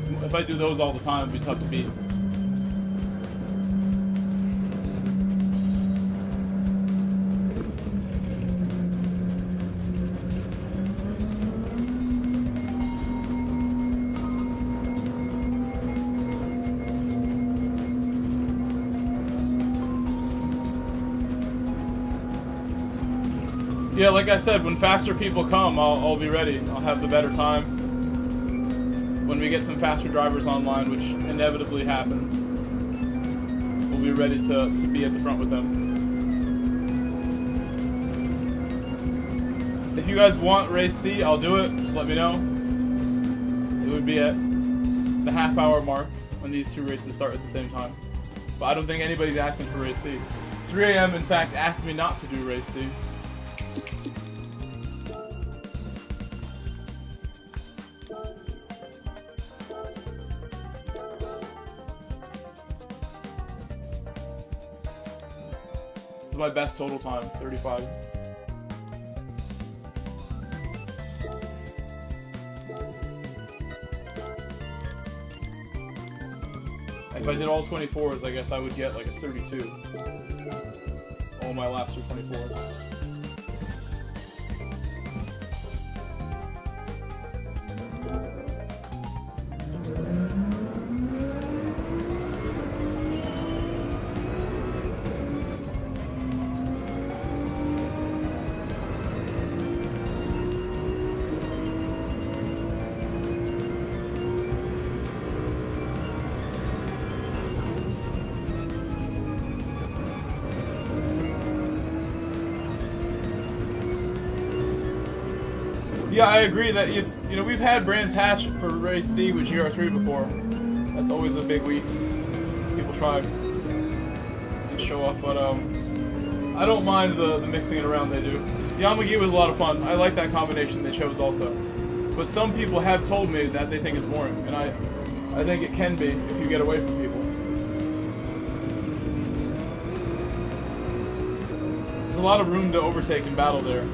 So if I do those all the time, it'd be tough to beat. Yeah, like I said, when faster people come, I'll be ready. I'll have the better time. When we get some faster drivers online, which inevitably happens, we'll be ready to be at the front with them. If you guys want Race C, I'll do it. Just let me know. It would be at the half-hour mark when these two races start at the same time. But I don't think anybody's asking for Race C. 3 AM, in fact, asked me not to do Race C. This is my best total time, 35. If I did all 24s, I guess I would get like a 32. All my laps are 24s. Yeah, I agree that you know we've had Brands Hatch for Race C with GR3 before. That's always a big week. People try and show up, but I don't mind the mixing it around they do. Yamagiwa was a lot of fun. I like that combination they chose also. But some people have told me that they think it's boring, and I think it can be if you get away from people. There's a lot of room to overtake and battle there.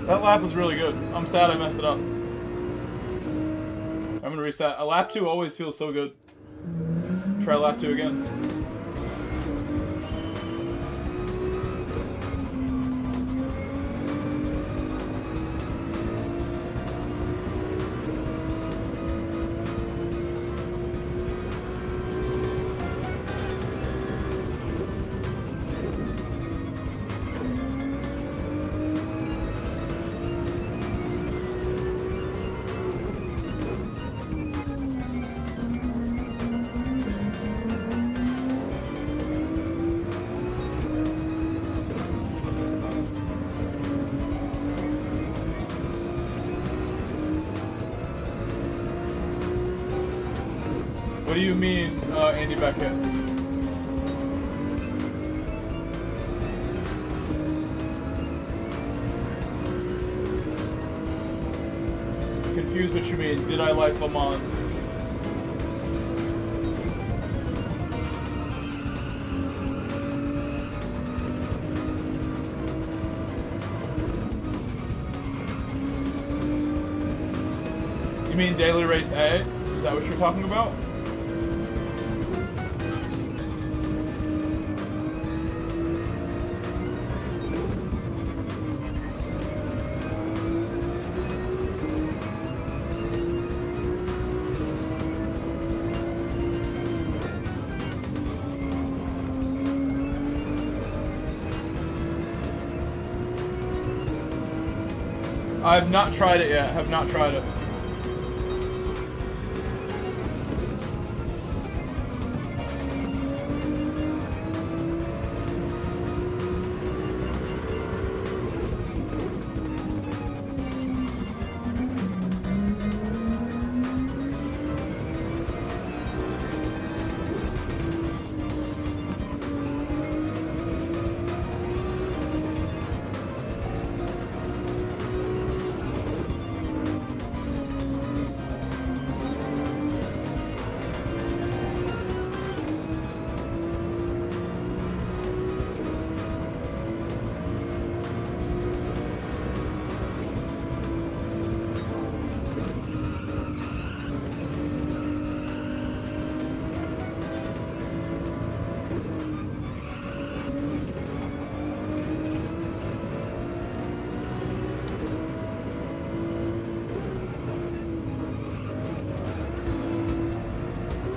That lap was really good. I'm sad I messed it up. I'm gonna reset. A lap 2 always feels so good. Try lap 2 again. What do you mean, Andy Beckett? Confused what you mean. Did I like Le Mans? You mean Daily Race A? Is that what you're talking about? I've not tried it yet. Have not tried it.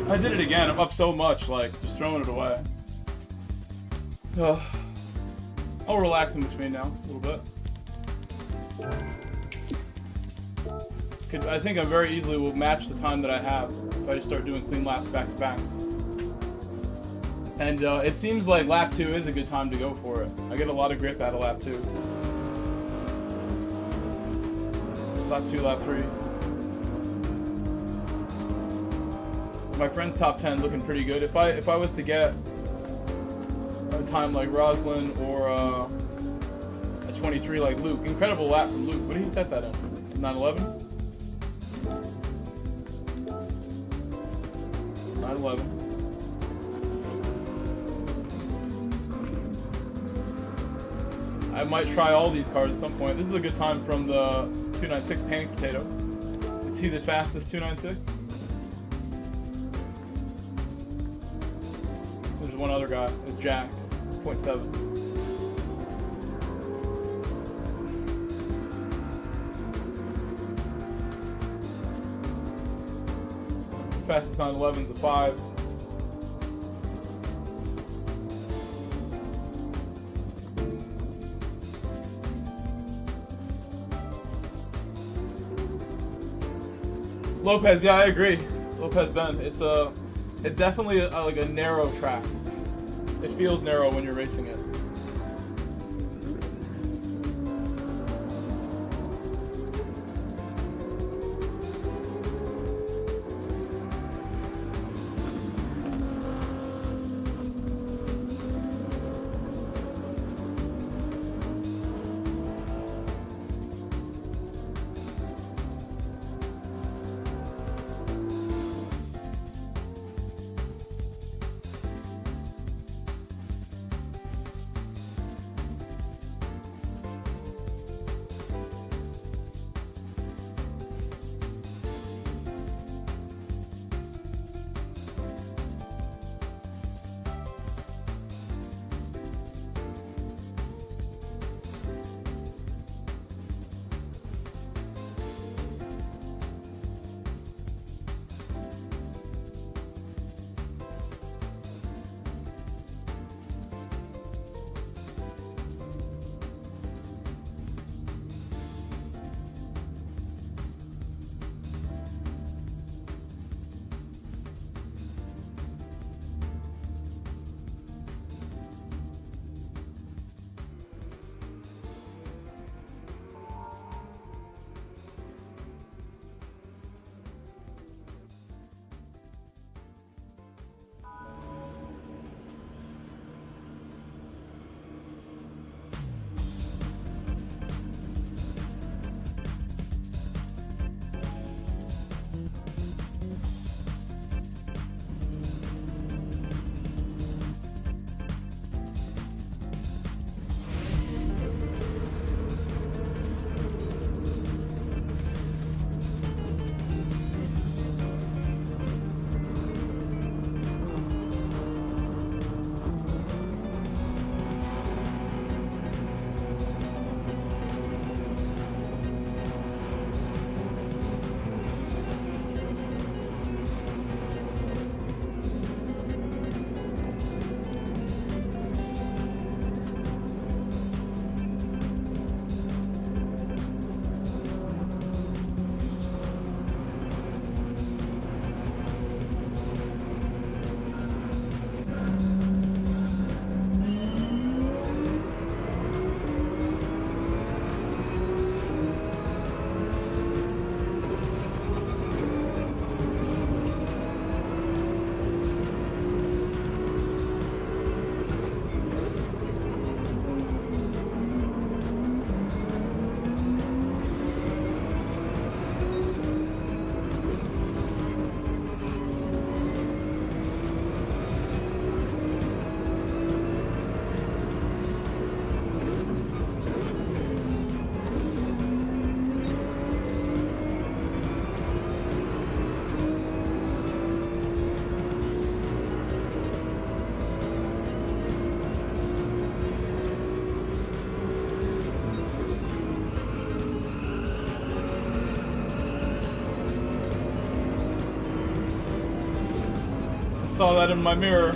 I did it again. I'm up so much, like, just throwing it away. I'll relax in between now, a little bit. I think I very easily will match the time that I have if I just start doing clean laps back to back. And it seems like lap 2 is a good time to go for it. I get a lot of grip out of lap 2. Lap 2, lap 3. My friend's top 10 looking pretty good. If I was to get a time like Roslyn or a 23 like Luke, incredible lap from Luke. What did he set that in? 911? 911. I might try all these cars at some point. This is a good time from the 296 Panic Potato. Is he the fastest 296? There's one other guy. It's Jack. 0.7. Fastest 911's a 5. Lopez, yeah, I agree. Lopez Bend. It's definitely like a narrow track. It feels narrow when you're racing it. saw that in my mirror.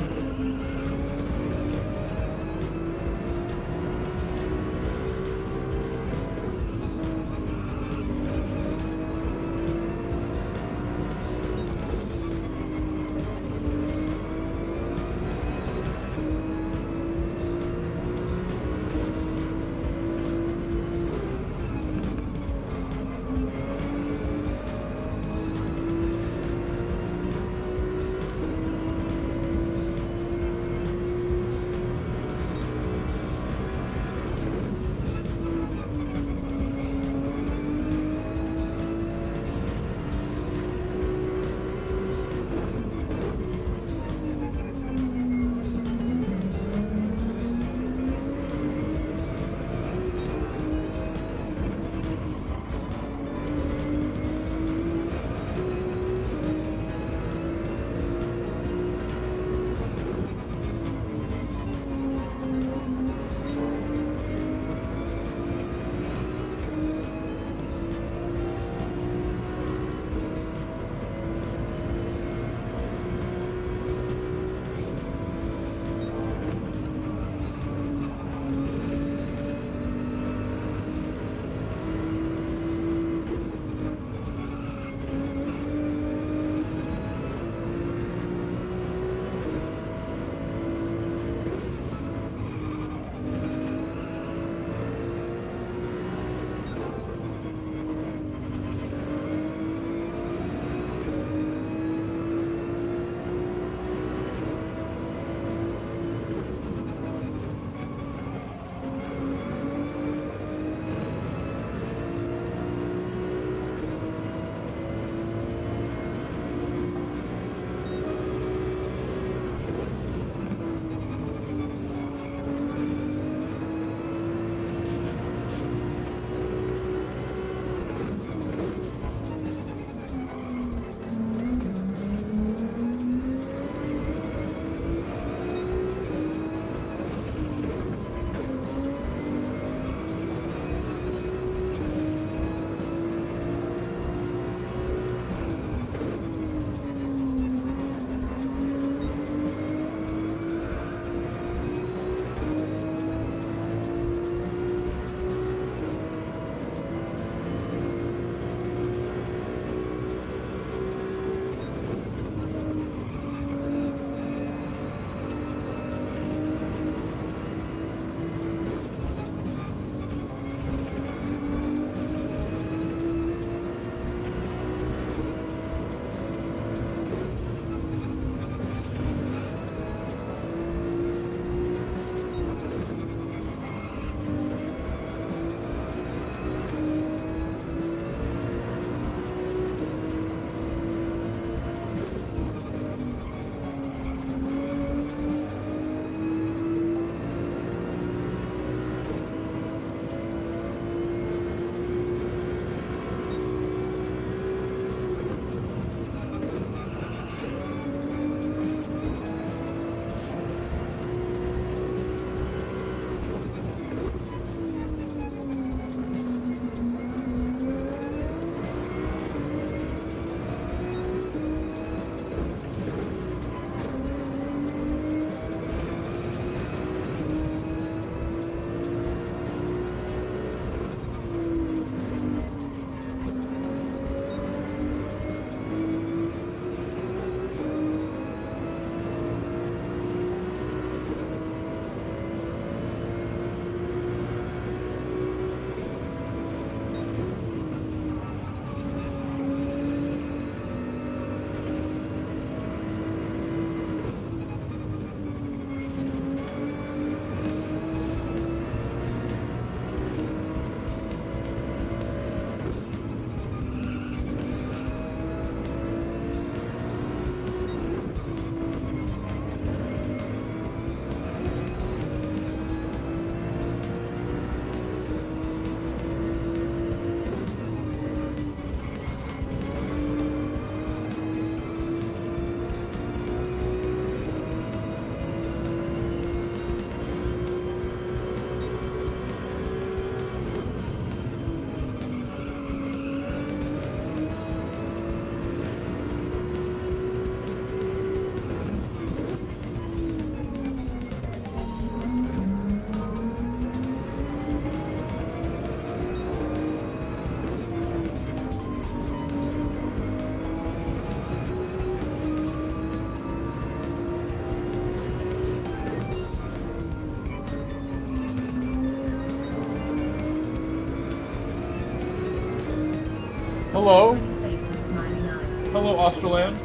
Hello. Face with smiling eyes. Hello, Australand.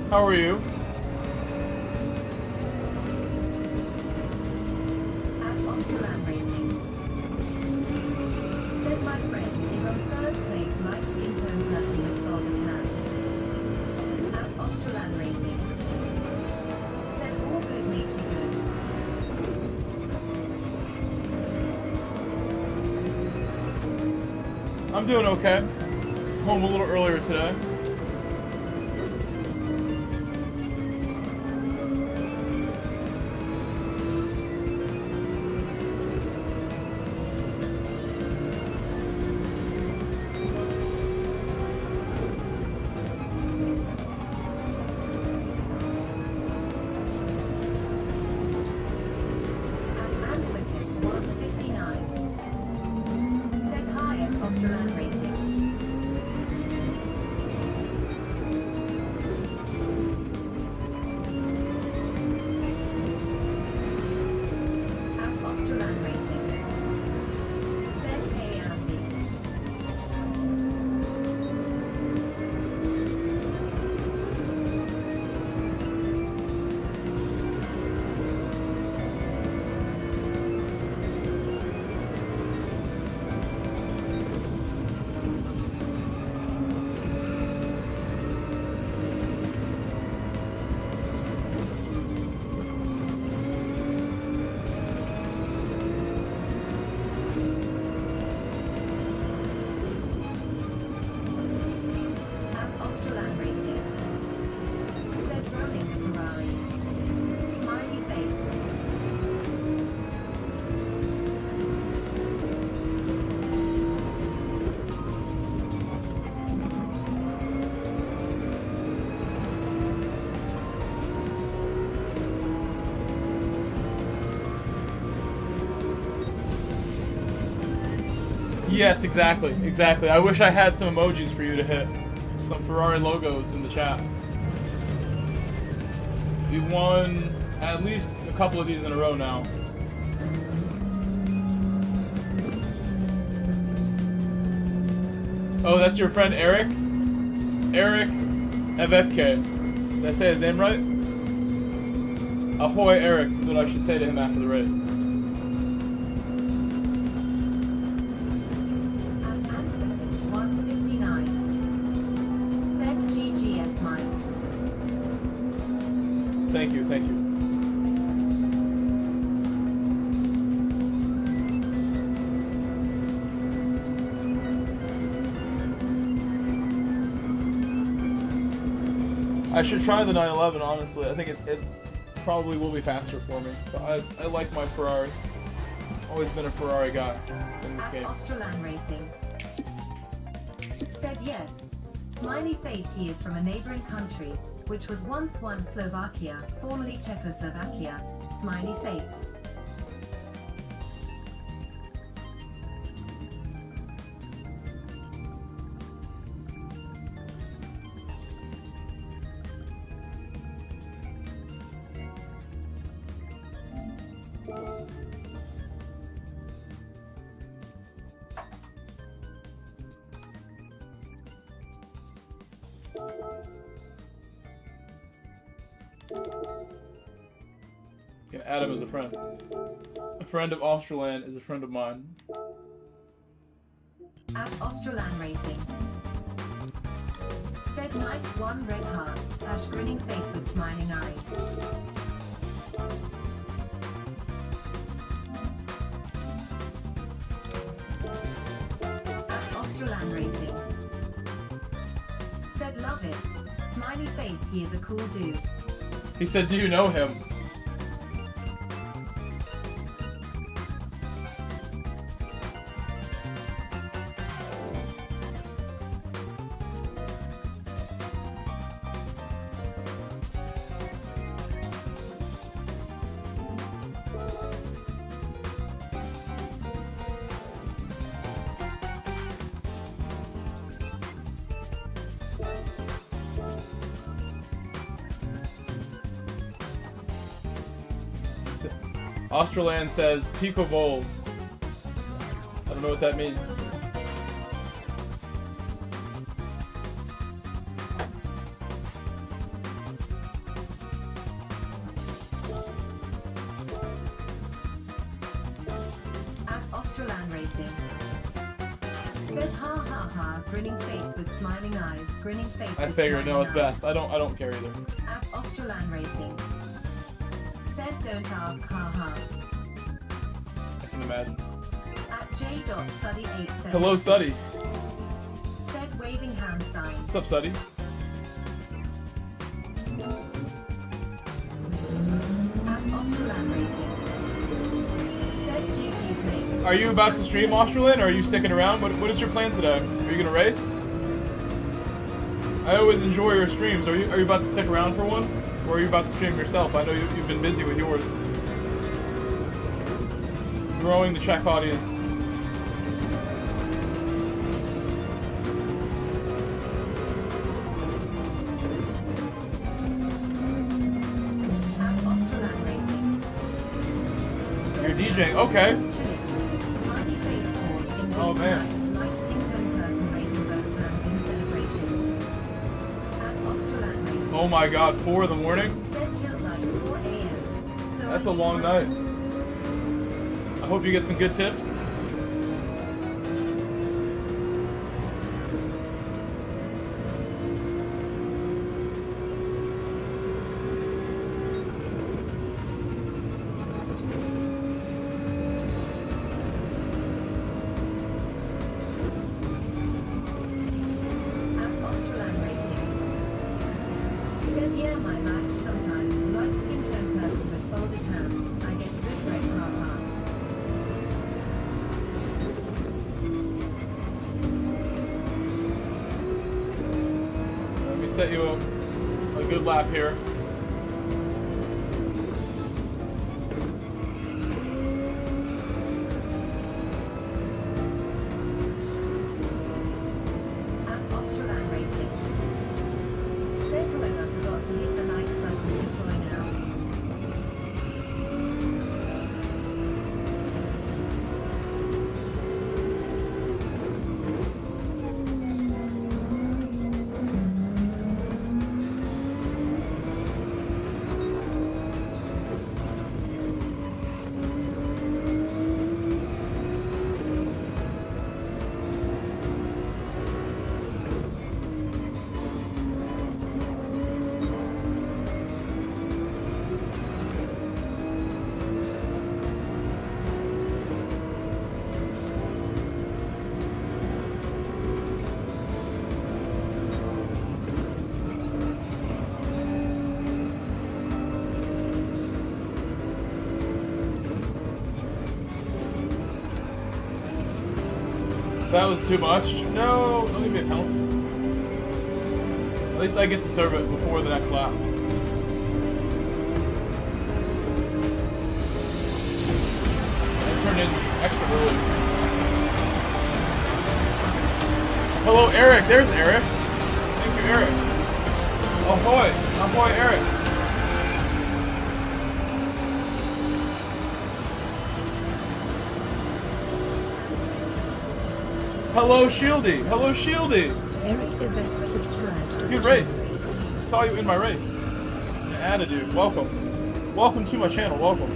How are you? At Australand Racing. Said my friend is on third place, light skin tone person with folded hands. At Australand Racing. Said all good, mate, you good. I'm doing okay. Home a little earlier today. Yes, exactly, exactly. I wish I had some emojis for you to hit. Some Ferrari logos in the chat. We won at least a couple of these in a row now. Oh, that's your friend Eric? Eric Evetke. Did I say his name right? Ahoy, Eric, is what I should say to him after the race. Thank you, thank you. I should try the 911, honestly. I think it probably will be faster for me. But I like my Ferrari. Always been a Ferrari guy in this game. Australand Racing. Said yes. Smiley face, he is from a neighboring country, which was once Slovakia, formerly Czechoslovakia. Smiley face. Yeah, Adam is a friend. A friend of Australand is a friend of mine. At Australand Racing. Said nice one, red heart, dash grinning face with smiling eyes. At Australand Racing. Said love it. Smiley face, he is a cool dude. He said, do you know him? Australand says Pico Bowl. I don't know what that means. At Australand Racing. Said ha ha ha, grinning face with smiling eyes, grinning face I with figured, no, smiling it's eyes. best. I don't care either. At Australand Racing. Said don't ask, ha ha. I can imagine. At J.Suddy8 said Hello, Suddy. Said waving hand sign. What's up, Suddy? At Australand Racing. Said GG's mate. Are you about to stream Australand, or are you sticking around? What is your plan today? Are you gonna race? I always enjoy your streams. Are you about to stick around for one? Or are you about to stream yourself? I know you've been busy with yours. Growing the Czech audience. At Australand Racing. You're DJing, okay. Smiley face pause in Oh, man. light skin tone person raising both hands in celebration. At Australand Racing. Oh my god, 4 in the morning? Said till like 4 a.m. So That's I a long need night. breakfast. I hope you get some good tips. At Australand Racing. Said yeah, my life sometimes. Light skin tone person with folded hands. I get a good red haha. Let me set you a good lap here. At Australand Racing. Said whoever forgot to hit the like button deploy now. That was too much. No, don't give me a penalty. At least I get to serve it before the next lap. I turned in extra early. Hello, Eric. There's Eric. Thank you, Eric. Ahoy. Ahoy, Eric. Hello, Shieldy. Hello, Shieldy. Eric Event subscribed to the Good channel. race. I saw you in my race. Added you. Welcome. Welcome to my channel. Welcome.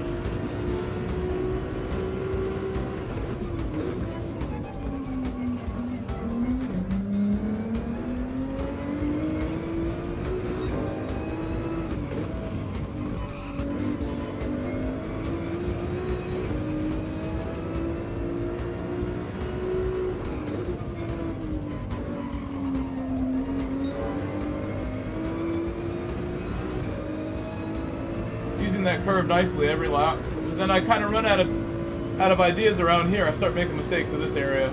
Using that curve nicely every lap. But then I kind of run out of ideas around here. I start making mistakes in this area.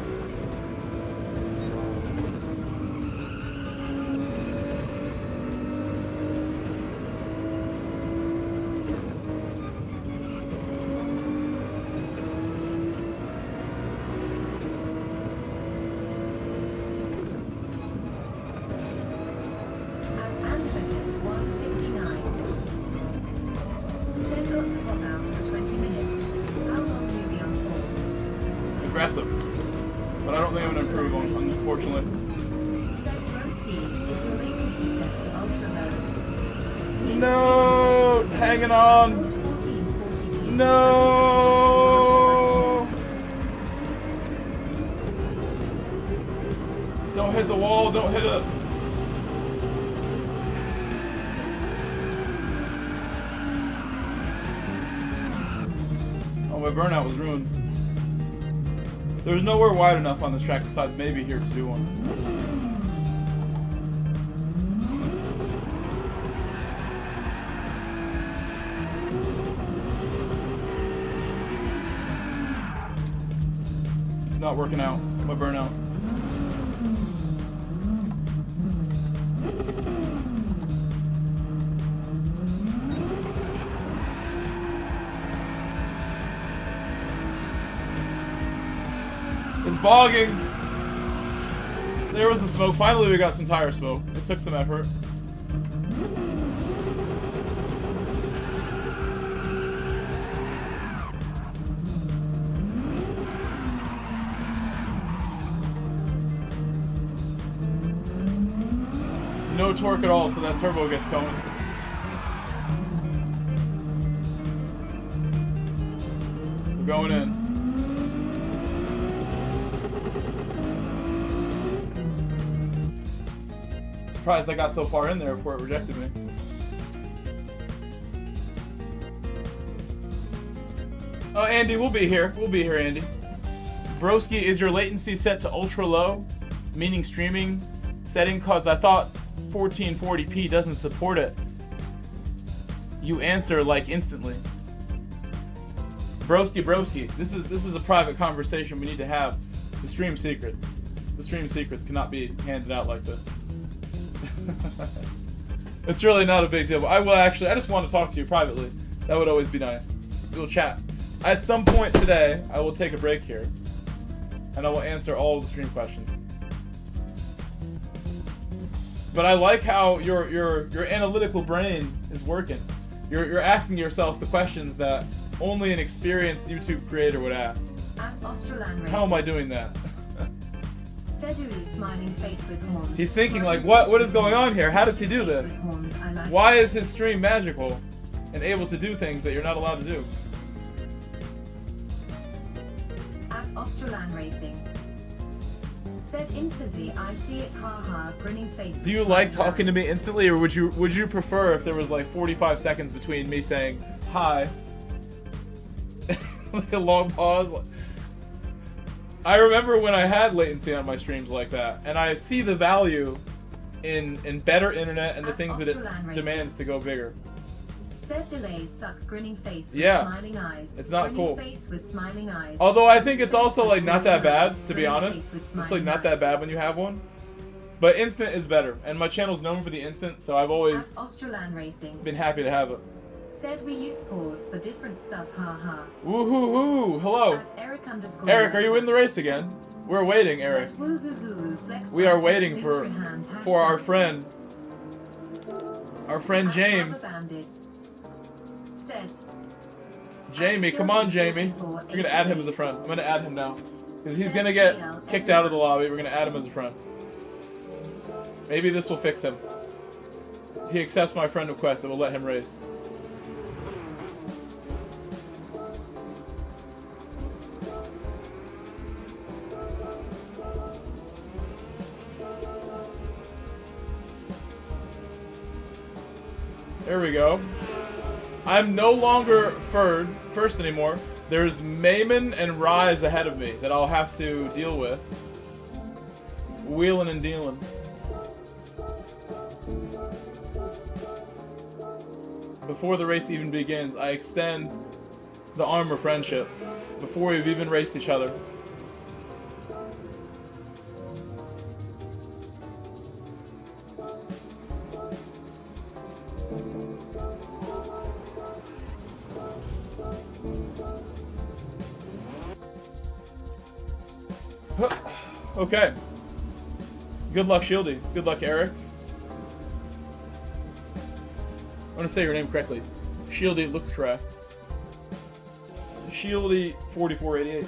At Anderson 159. Said got to pop out for 20 minutes. but I don't think I'm gonna improve on, unfortunately. Set row speed is your latency set to ultra low. No, hanging on. 1440p. No. Don't hit the wall. Don't hit it. Oh, my burnout was ruined. There's nowhere wide enough on this track besides maybe here to do one. It's not working out. My burnouts. It's bogging. There was the smoke. Finally, we got some tire smoke. It took some effort. No torque at all, so that turbo gets going. We're going in. Surprised I got so far in there before it rejected me. Oh, Andy, we'll be here. We'll be here, Andy. Broski, is your latency set to ultra low? Meaning streaming setting? Cause I thought 1440p doesn't support it. You answer like instantly. Broski, this is a private conversation we need to have. The stream secrets. The stream secrets cannot be handed out like this. It's really not a big deal. But I just want to talk to you privately. That would always be nice. We'll chat. At some point today, I will take a break here, and I will answer all of the stream questions. But I like how your analytical brain is working. You're asking yourself the questions that only an experienced YouTube creator would ask. How am I doing that? Sedu, smiling face with horns. He's thinking like, what is going on here? How does he do this? Why is his stream magical and able to do things that you're not allowed to do? At Australan Racing. Said instantly, I see it, haha, grinning face. Do you like talking to me instantly, or would you prefer if there was like 45 seconds between me saying hi, like a long pause? I remember when I had latency on my streams like that, and I see the value in better internet and the things that it demands to go bigger. Said delays suck, grinning face with Yeah. smiling eyes. It's not Grinning cool. Face with smiling eyes. Although I think it's also like not that bad, to be Grinning honest. face with It's like smiling not that eyes. bad when you have one. But instant is better, and my channel's known for the instant, so I've always At Australan Racing. been happy to have it. Said we use pause for different stuff, haha. Woohoo! Hello, At Eric _. Eric. Are you in the race again? We're waiting, Eric. Said woohoo, flex We are fast, waiting for victory hand, our hashtag. friend At James. Rubber Banded. Said Jamie, come on, Jamie. We're gonna add him as a friend. I'm gonna add him now. Because he's gonna get kicked out of the lobby. We're gonna add him as a friend. Maybe this will fix him. If he accepts my friend request, it will let him race. There we go. I'm no longer first anymore. There's Mayman and Rise ahead of me that I'll have to deal with. Wheeling and dealing. Before the race even begins, I extend the arm of friendship. Before we've even raced each other. Okay. Good luck, Shieldy. Good luck, Eric. I want to say your name correctly. Shieldy looks correct. Shieldy 4488.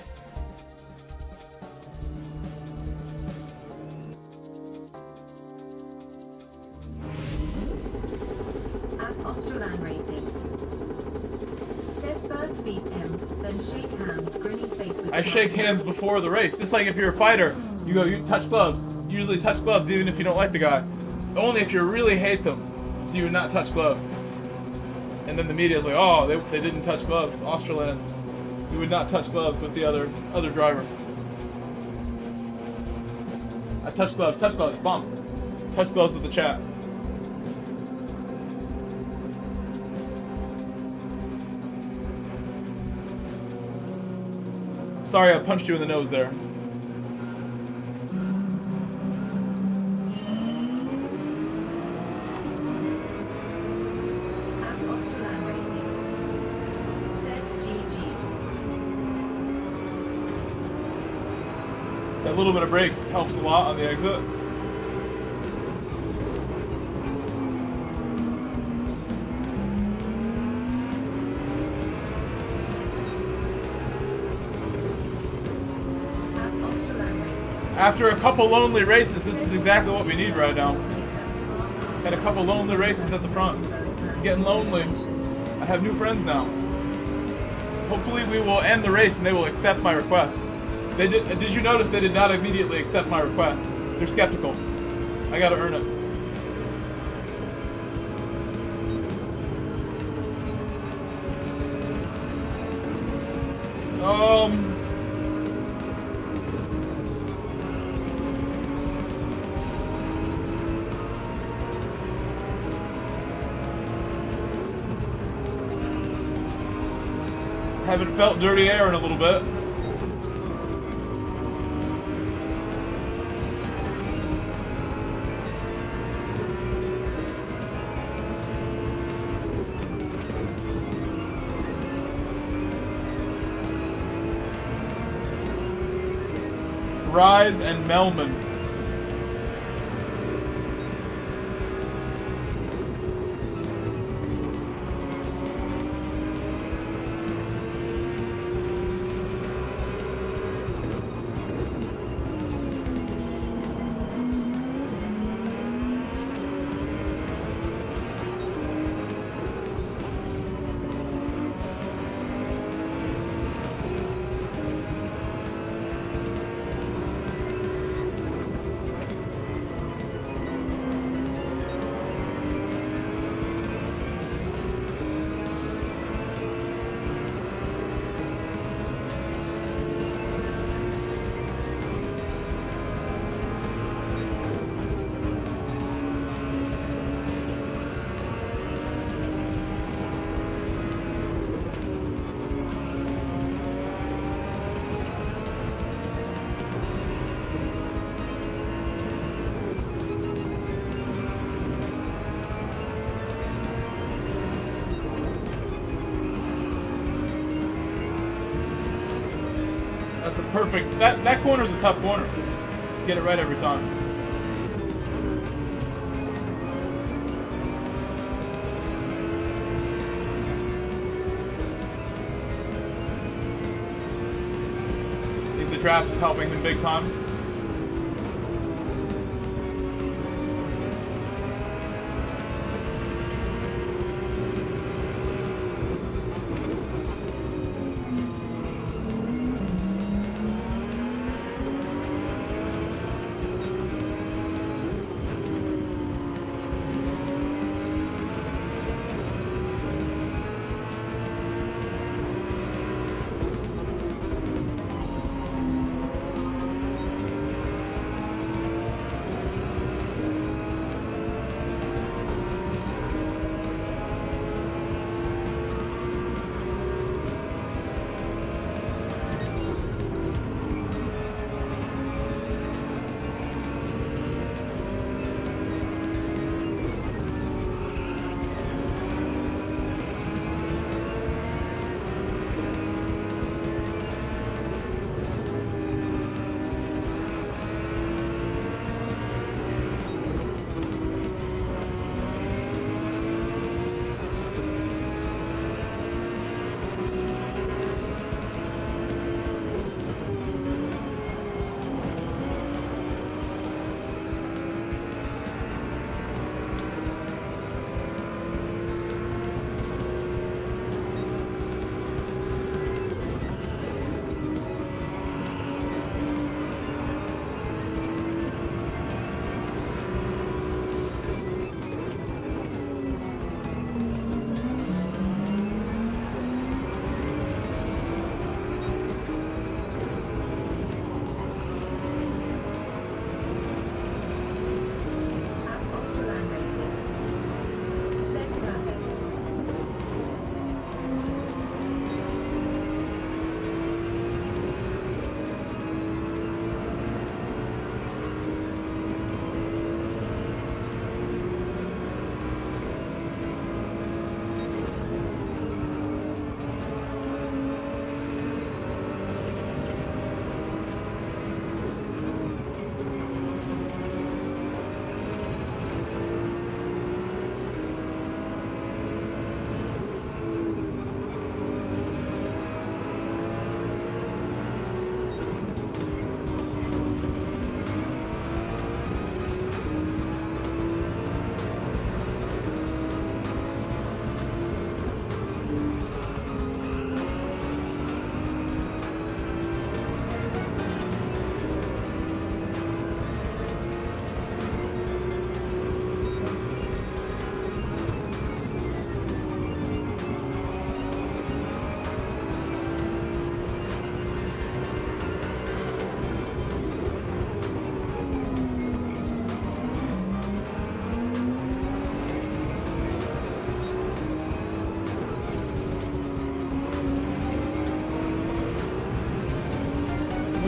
Australan Racing. Said first beat M, then shake hands, grinning face with I shake smile. hands before the race. Just like if you're a fighter, you touch gloves. You usually touch gloves even if you don't like the guy. Only if you really hate them do you not touch gloves. And then the media's like, oh, they didn't touch gloves. Australan, you would not touch gloves with the other driver. I touch gloves, bump. Touch gloves with the chat. Sorry, I punched you in the nose there. At Australan Racing. Said GG. That little bit of brakes helps a lot on the exit. At Australan Racing. After a couple lonely races, this is exactly what we need right now. Had a couple lonely races at the front. It's getting lonely. I have new friends now. Hopefully we will end the race and they will accept my request. Did you notice they did not immediately accept my request? They're skeptical. I gotta earn it. Haven't felt dirty air in a little bit. Rise and Melman. That's a perfect. That corner's a tough corner. Get it right every time. I think the draft is helping him big time.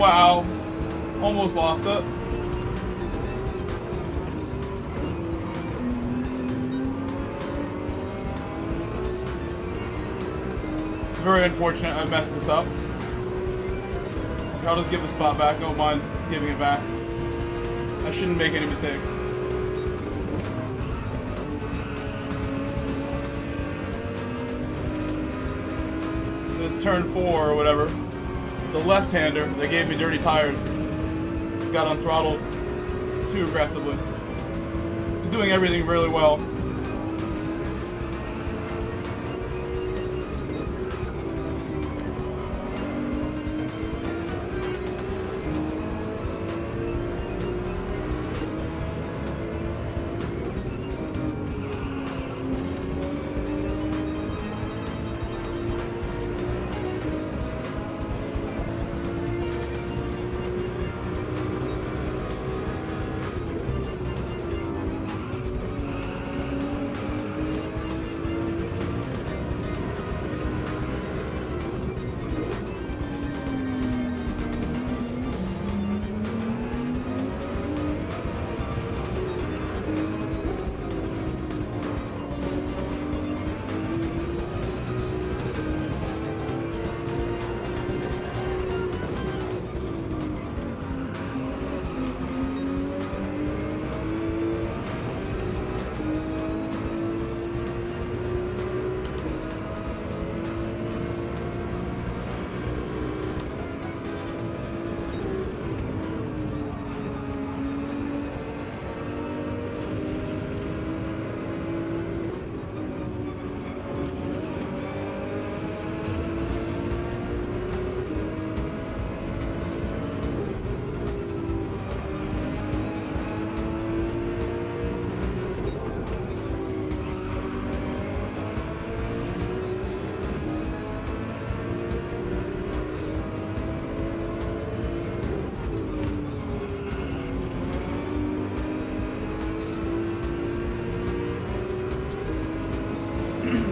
Wow. Almost lost it. Very unfortunate I messed this up. I'll just give the spot back. I don't mind giving it back. I shouldn't make any mistakes. This turn 4 or whatever, the left-hander that gave me dirty tires got unthrottled too aggressively. Doing everything really well.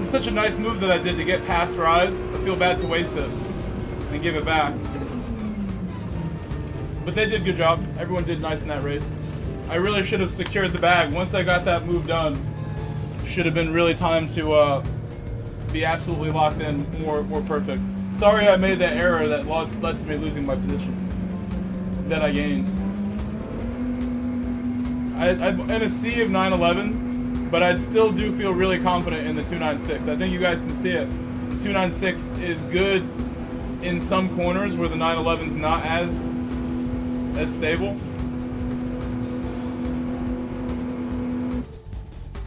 Such a nice move that I did to get past Rise. I feel bad to waste it and give it back. But they did a good job. Everyone did nice in that race. I really should have secured the bag. Once I got that move done, should have been really time to be absolutely locked in, more perfect. Sorry I made that error that led to me losing my position that I gained. I'm in a sea of 911s, but I still do feel really confident in the 296. I think you guys can see it. 296 is good in some corners where the 911's not as stable.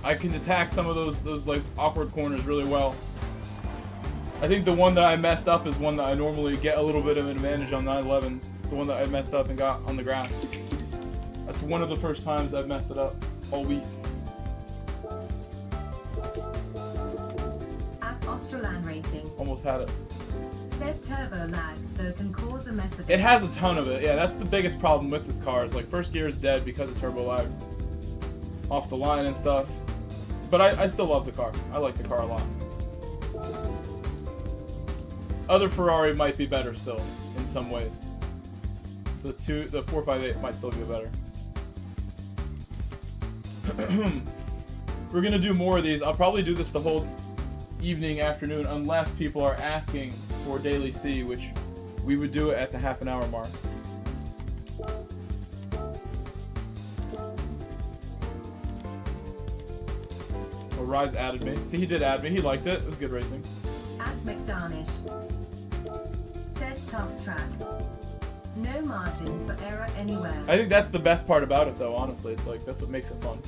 I can attack some of those like awkward corners really well. I think the one that I messed up is one that I normally get a little bit of an advantage on 911s. The one that I messed up and got on the grass. That's one of the first times I've messed it up all week. At Australand Racing. Almost had it. Said turbo lag, though, can cause a mess of it. Has a ton of it. Yeah, that's the biggest problem with this car. Is like first gear is dead because of turbo lag. Off the line and stuff. But I still love the car. I like the car a lot. Other Ferrari might be better still, in some ways. The 458 might still be better. We're gonna do more of these. I'll probably do this the whole evening, afternoon, unless people are asking for Daily C, which we would do it at the half-an-hour mark. Oh, Rise added me. See, he did add me. He liked it. It was good racing. At McDarnish. Said tough track. No margin for error anywhere. I think that's the best part about it, though, honestly. It's like, that's what makes it fun.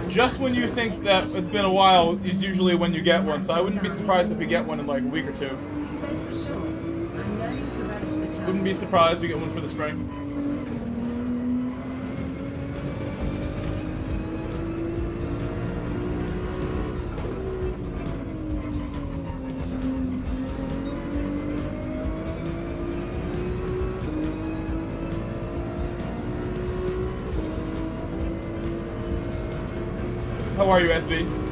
Just when you think that it's been a while is usually when you get one, so I wouldn't be surprised if you get one in like a week or two. Said for sure. I'm learning to relish the challenge. Wouldn't wouldn't be surprised we get one for the spring. How are you, SB?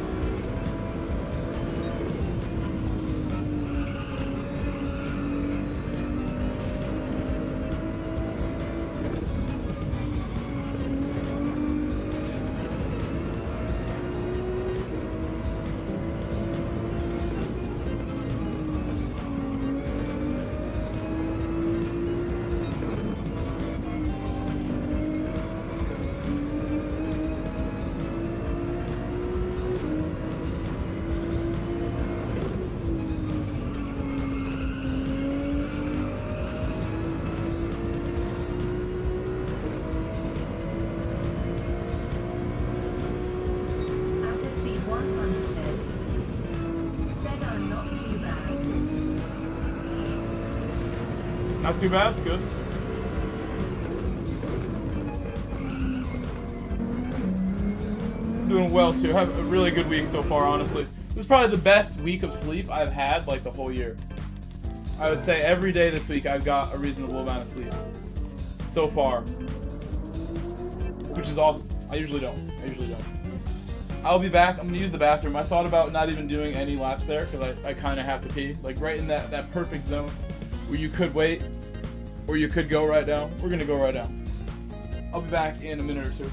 At a speed 100 said I'm not too bad. Not too bad, it's good. Doing well too. Have a really good week so far, honestly. This is probably the best week of sleep I've had like the whole year. I would say every day this week I've got a reasonable amount of sleep. So far. Which is awesome. I usually don't. I'll be back. I'm going to use the bathroom. I thought about not even doing any laps there because I kind of have to pee. Like right in that perfect zone where you could wait or you could go right down. We're going to go right down. I'll be back in a minute or two.